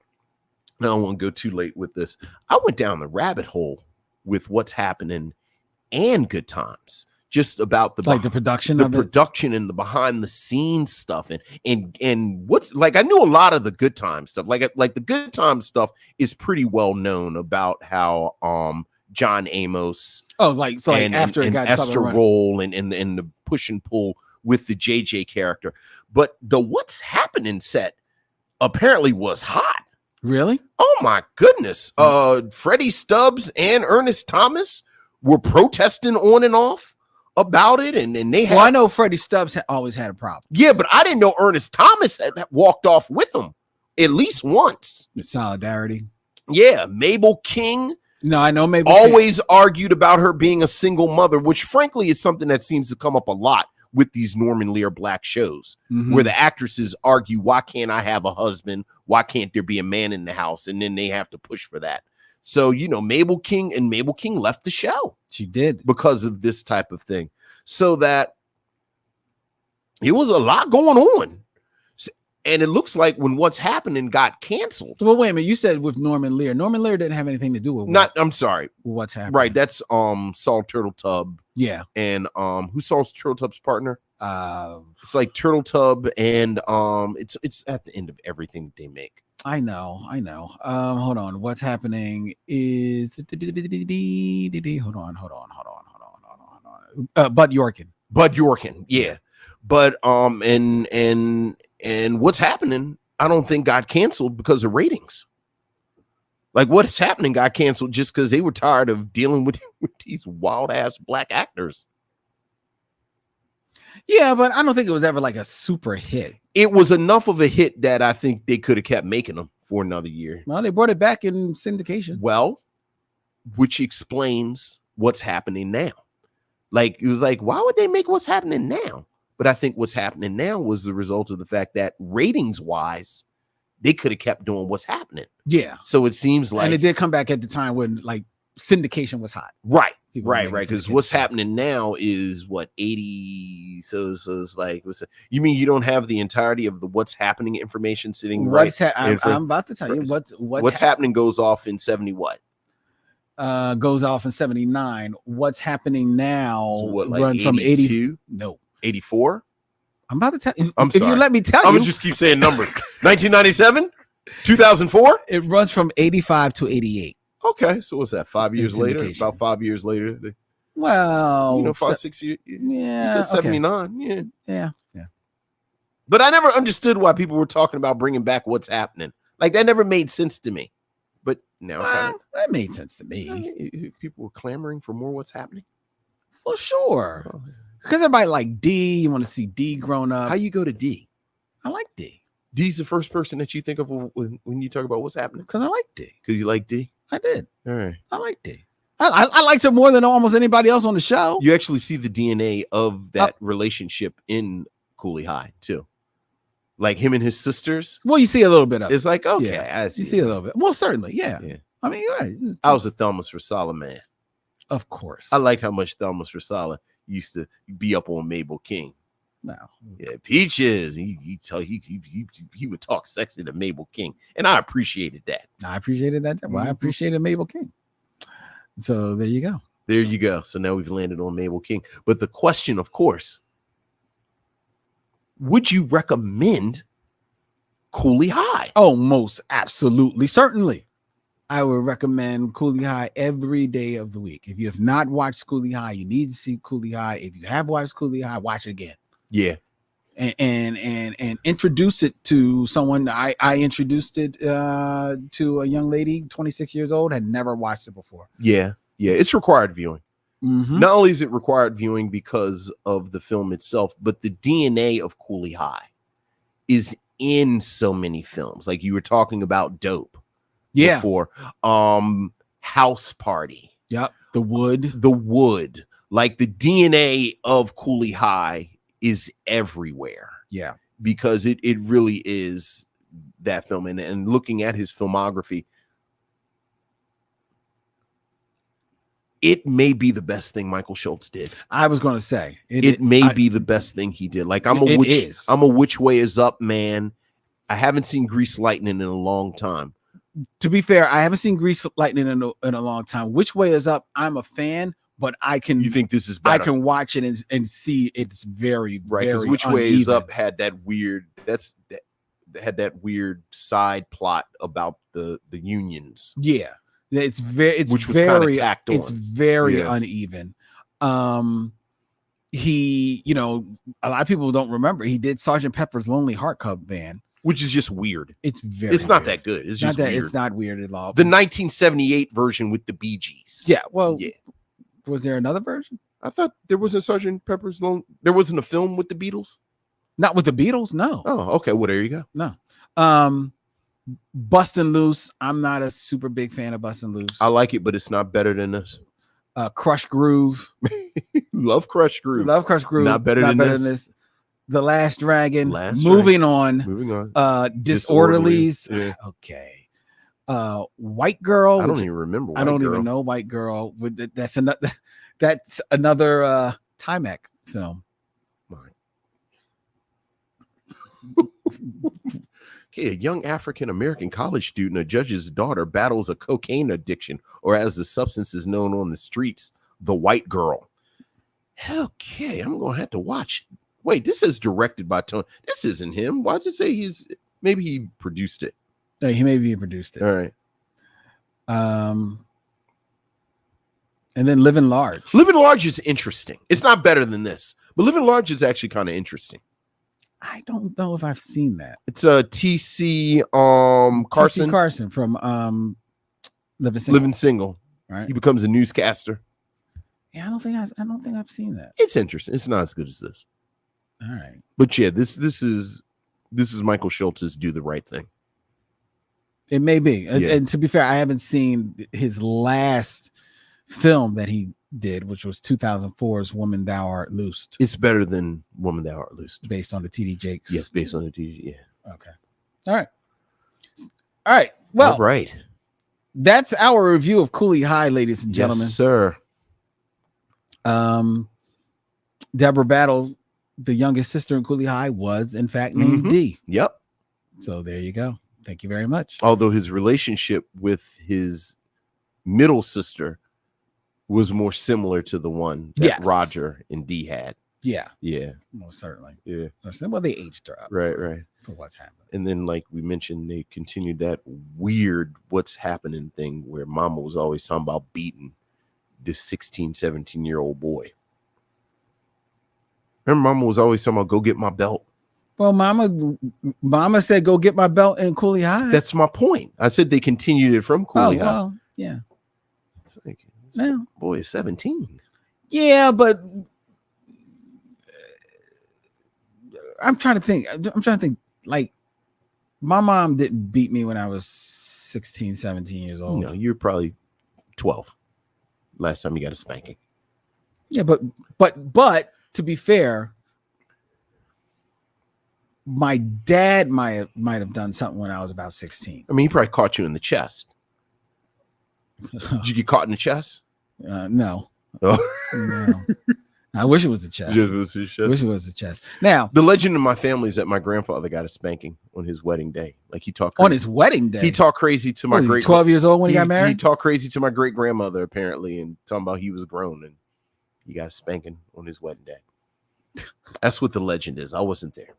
S4: I don't want to go too late with this. I went down the rabbit hole with What's Happening and Good Times, just about the
S2: production
S4: and the behind the scenes stuff, and what's like. I knew a lot of the Good Times stuff. Like the Good Times stuff is pretty well known about how John Amos.
S2: Oh, like so, like after it got
S4: Esther Roll and the push and pull with the JJ character, but the What's Happening set apparently was hot.
S2: Really?
S4: Oh my goodness! Freddie Stubbs and Ernest Thomas were protesting on and off about it, and they had.
S2: Well, I know Freddie Stubbs always had a problem.
S4: Yeah, but I didn't know Ernest Thomas had walked off with them at least once.
S2: The solidarity.
S4: Yeah, Mabel King.
S2: No, I know Mabel
S4: always argued about her being a single mother, which frankly is something that seems to come up a lot with these Norman Lear black shows, where the actresses argue, why can't I have a husband? Why can't there be a man in the house? And then they have to push for that. So, you know, Mabel King left the show.
S2: She did.
S4: Because of this type of thing. So that it was a lot going on. And it looks like when What's Happening got canceled.
S2: Well, wait a minute. You said with Norman Lear. Norman Lear didn't have anything to do with
S4: I'm sorry.
S2: What's Happening.
S4: Right. That's Saul Turtletub.
S2: Yeah.
S4: And who's Saul Turtletub's partner? It's like Turtletub, and it's at the end of everything they make.
S2: I know. Hold on. What's Happening is hold on. Bud Yorkin.
S4: Yeah. But and What's Happening, I don't think got canceled because of ratings. Like What's Happening got canceled just because they were tired of dealing with these wild ass black actors.
S2: Yeah, but I don't think it was ever like a super hit.
S4: It was enough of a hit that I think they could have kept making them for another year.
S2: Well, they brought it back in syndication.
S4: Well, which explains What's Happening now. Like, it was like, why would they make What's Happening now? But I think What's Happening now was the result of the fact that ratings wise, they could have kept doing What's Happening.
S2: Yeah.
S4: So it seems like,
S2: and it did come back at the time when like syndication was hot.
S4: Right. Right. Because What's Happening now is what, 80. So it's like, you mean you don't have the entirety of the What's Happening information sitting right?
S2: I'm about to tell you what's
S4: happening goes off in 70 what?
S2: Goes off in 79. What's Happening now?
S4: So what, like
S2: run
S4: 82?
S2: from 80? No.
S4: 84.
S2: I'm about to tell you.
S4: I'm sorry.
S2: You let me tell you.
S4: I'm gonna just keep saying numbers. 1997, 2004.
S2: It runs from 85 to 88.
S4: Okay, so what's that? 5 years later? About 5 years later.
S2: Well,
S4: 5-6 years.
S2: Yeah,
S4: 79.
S2: Okay. Yeah.
S4: But I never understood why people were talking about bringing back What's Happening. Like that never made sense to me. But now
S2: that made sense to me.
S4: People were clamoring for more What's Happening.
S2: Well, sure. Because everybody like D. You want to see D grown up.
S4: How you go to D?
S2: I like D.
S4: D's the first person that you think of when you talk about What's Happening?
S2: Because I like D.
S4: Because you like D?
S2: I did.
S4: All right.
S2: I like D. I liked her more than almost anybody else on the show.
S4: You actually see the DNA of that relationship in COOLEY High, too. Like him and his sisters.
S2: Well, you see a little bit of it.
S4: It's like, okay.
S2: Yeah, you see a little bit. Well, certainly. Yeah. I mean, you're right.
S4: I was a Thelma's Rosala man.
S2: Of course.
S4: I liked how much Thelma's Rosala used to be up on Mabel King.
S2: No.
S4: Yeah, Peaches. He would talk sexy to Mabel King. And I appreciated that.
S2: I appreciated that. Well, I appreciated Mabel King. So there you go.
S4: There you go. So now we've landed on Mabel King. But the question, of course, would you recommend Cooley High.
S2: Oh, most absolutely, certainly. I would recommend Cooley High every day of the week. If you have not watched Cooley High, you need to see Cooley High. If you have watched Cooley High, watch it again.
S4: Yeah.
S2: And introduce it to someone. I introduced it to a young lady, 26 years old, had never watched it before.
S4: Yeah. It's required viewing.
S2: Mm-hmm.
S4: Not only is it required viewing because of the film itself, but the DNA of Cooley High is in so many films. Like you were talking about Dope.
S2: Yeah.
S4: Before. House Party.
S2: Yep. The Wood.
S4: Like the DNA of Cooley High is everywhere.
S2: Yeah.
S4: Because it really is that film. And looking at his filmography, it may be the best thing Michael Schultz did.
S2: I was going to say
S4: it may be the best thing he did. Like I'm a Which Way Is Up man. I haven't seen Grease Lightning in a long time.
S2: To be fair, I haven't seen Grease Lightning in a long time. Which Way Is Up? I'm a fan, but I can.
S4: You think this is better?
S2: I can watch it and see it's very
S4: right. Because Which Way Is Up had that weird. Had that weird side plot about the unions.
S2: Yeah, it's very tacked on. It's very uneven. He, a lot of people don't remember he did Sgt. Pepper's Lonely Heart Club Band.
S4: Which is just weird.
S2: It's
S4: not that good. It's just weird.
S2: It's not weird at all.
S4: The 1978 version with the Bee Gees.
S2: Yeah. Well, was there another version?
S4: I thought there wasn't Sgt. Pepper's Lonely. There wasn't a film with the Beatles.
S2: Not with the Beatles. No.
S4: Oh, okay. Well, there you go.
S2: No. Bustin' Loose. I'm not a super big fan of Bustin' Loose.
S4: I like it, but it's not better than this.
S2: Crush Groove.
S4: Love Crush Groove.
S2: Not better than this. The Last Dragon.
S4: Moving
S2: on. Disorderlies.
S4: Yeah.
S2: Okay. White Girl.
S4: I don't even remember.
S2: I don't even know White Girl. That's another Timac film.
S4: Okay, a young African-American college student, a judge's daughter, battles a cocaine addiction, or as the substance is known on the streets, the white girl. Okay, I'm going to have to watch. Wait, this is directed by Tony. This isn't him. Why does it say maybe he produced it?
S2: No, he maybe produced it.
S4: All right.
S2: And then Living Large.
S4: Living Large is interesting. It's not better than this, but Living Large is actually kind of interesting.
S2: I don't know if I've seen that.
S4: It's a TC Carson.
S2: TC Carson from
S4: Living Single.
S2: Right.
S4: He becomes a newscaster.
S2: Yeah, I don't think I've seen that.
S4: It's interesting. It's not as good as this.
S2: All right.
S4: But yeah, this is Michael Schultz's Do the Right Thing.
S2: It may be. And to be fair, I haven't seen his last film that he did, which was 2004's Woman Thou Art Loosed.
S4: It's better than Woman Thou Art Loosed.
S2: Based on the TD Jakes.
S4: Yes, based on the TD. Yeah.
S2: Okay. All right. Well,
S4: all right.
S2: That's our review of Cooley High, ladies and gentlemen.
S4: Yes, sir.
S2: Deborah Battle, the youngest sister in Cooley High, was in fact named D.
S4: Yep.
S2: So there you go. Thank you very much.
S4: Although his relationship with his middle sister was more similar to the one that Roger and D had.
S2: Yeah.
S4: Yeah.
S2: Most certainly.
S4: Yeah.
S2: Well, they aged her up.
S4: Right.
S2: For what's happening.
S4: And then, like we mentioned, they continued that weird what's happening thing where Mama was always talking about beating this 16, 17-year-old boy. Remember, Mama was always talking about go get my belt.
S2: Well, Mama said go get my belt in Cooley High.
S4: That's my point. I said they continued it from Cooley High.
S2: Well, yeah.
S4: It's like,
S2: now,
S4: boy is 17.
S2: Yeah, but I'm trying to think. Like, my mom didn't beat me when I was 16, 17 years old.
S4: No, you're probably 12. Last time you got a spanking.
S2: Yeah, but to be fair, my dad might have done something when I was about 16.
S4: I mean, he probably caught you in the chest. Did you get caught in the chest?
S2: No.
S4: Oh.
S2: No. I wish it was the chest. Wish it was the chest. Now,
S4: the legend in my family is that my grandfather got a spanking on his wedding day. Like he talked crazy.
S2: On his wedding day.
S4: He talked crazy to my
S2: 12 years old when he got married.
S4: He talked crazy to my great grandmother apparently, and talking about he was grown and he got a spanking on his wedding day. That's what the legend is. I wasn't there.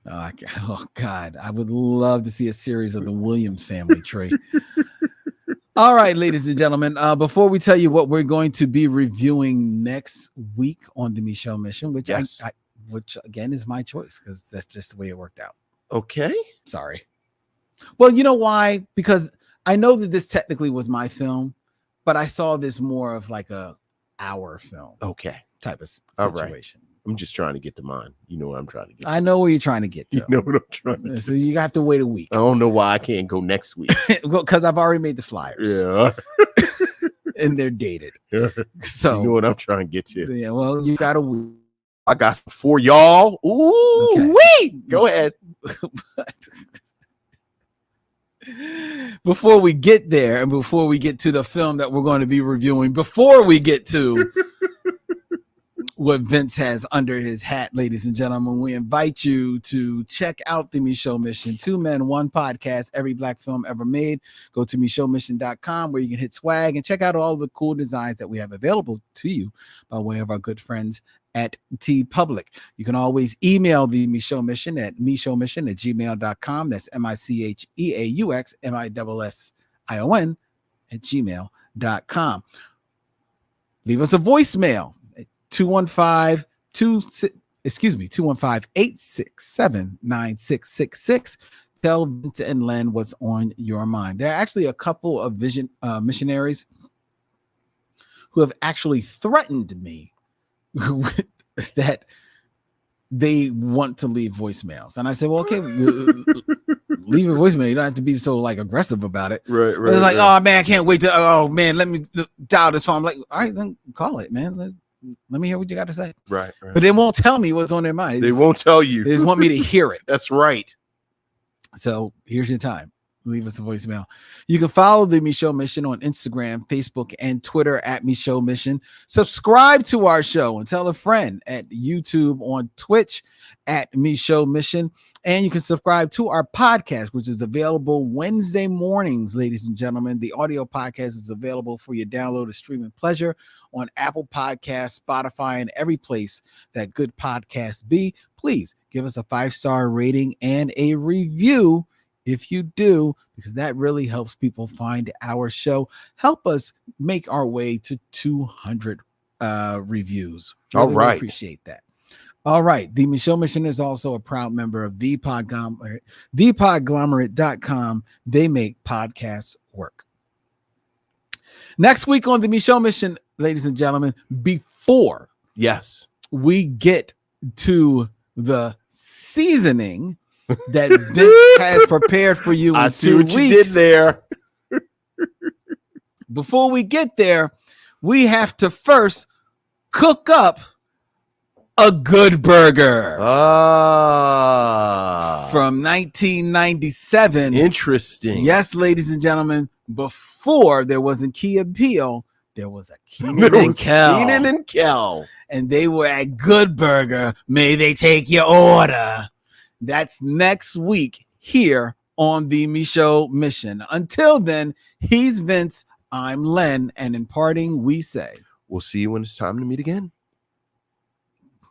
S2: Oh God, I would love to see a series of the Williams family tree. All right, ladies and gentlemen, before we tell you what we're going to be reviewing next week on the Michelle Mission, which
S4: Yes.
S2: which again is my choice because that's just the way it worked out.
S4: Okay.
S2: Sorry. Well, you know why? Because I know that this technically was my film, but I saw this more of like our film
S4: Okay.
S2: type of
S4: All right.
S2: situation.
S4: I'm just trying to get to mine. You know what I'm trying to get.
S2: I know where you're trying to get to.
S4: You know what I'm trying to
S2: So you have to wait a week.
S4: I don't know why I can't go next week.
S2: Because I've already made the flyers.
S4: Yeah.
S2: And they're dated.
S4: You
S2: So
S4: know what I'm trying to get to.
S2: yeah, well, you got a week.
S4: I got some for y'all. Ooh,
S2: Okay.
S4: wait. Go ahead.
S2: Before we get there, and before we get to the film that we're going to be reviewing, before we get to what Vince has under his hat, ladies and gentlemen, we invite you to check out the Michelle Mission, 2 Men, 1 podcast, every black film ever made. Go to michellemission.com where you can hit swag and check out all the cool designs that we have available to you by way of our good friends at TeePublic. You can always email the Michelle Mission at michellemission@gmail.com. That's MICHEAUX MISSION Leave us a voicemail at 215-867-9666. Tell Vincent and Len what's on your mind. There are actually a couple of missionaries who have actually threatened me that they want to leave voicemails. And I said, well, okay, leave a voicemail. You don't have to be so like aggressive about it.
S4: Right,
S2: But it's like, oh man, I can't wait to, oh man, let me dial this phone. I'm like, all right, then call it, man. Let me hear what you got to say.
S4: Right.
S2: But they won't tell me what's on their mind.
S4: They won't tell you.
S2: They just want me to hear it.
S4: That's right.
S2: So here's your time. Leave us a voicemail. You can follow the Michelle Mission on Instagram, Facebook, and Twitter at Michelle Mission. Subscribe to our show and tell a friend at YouTube, on Twitch at Michelle Mission. And you can subscribe to our podcast, which is available Wednesday mornings, ladies and gentlemen. The audio podcast is available for your download and streaming pleasure on Apple Podcasts, Spotify, and every place that good podcasts be. Please give us a 5-star rating and a review if you do, because that really helps people find our show. Help us make our way to 200 reviews.
S4: All right.
S2: Appreciate that. All right. The Michelle Mission is also a proud member of the Podglomerate.com. They make podcasts work. Next week on the Michelle Mission, ladies and gentlemen, before
S4: Yes.
S2: we get to the seasoning that Vince has prepared for you in
S4: I
S2: 2
S4: see what
S2: weeks.
S4: you did there.
S2: Before we get there, we have to first cook up a good burger from 1997.
S4: Interesting.
S2: Yes, ladies and gentlemen, before there wasn't Key and Peele, there was a Keenan
S4: There
S2: and
S4: was
S2: Kel.
S4: Keenan and Kel.
S2: And they were at Good Burger. May they take your order. That's next week here on the Michelle Mission. Until then, he's Vince, I'm Len, and in parting, we say,
S4: We'll see you when it's time to meet again.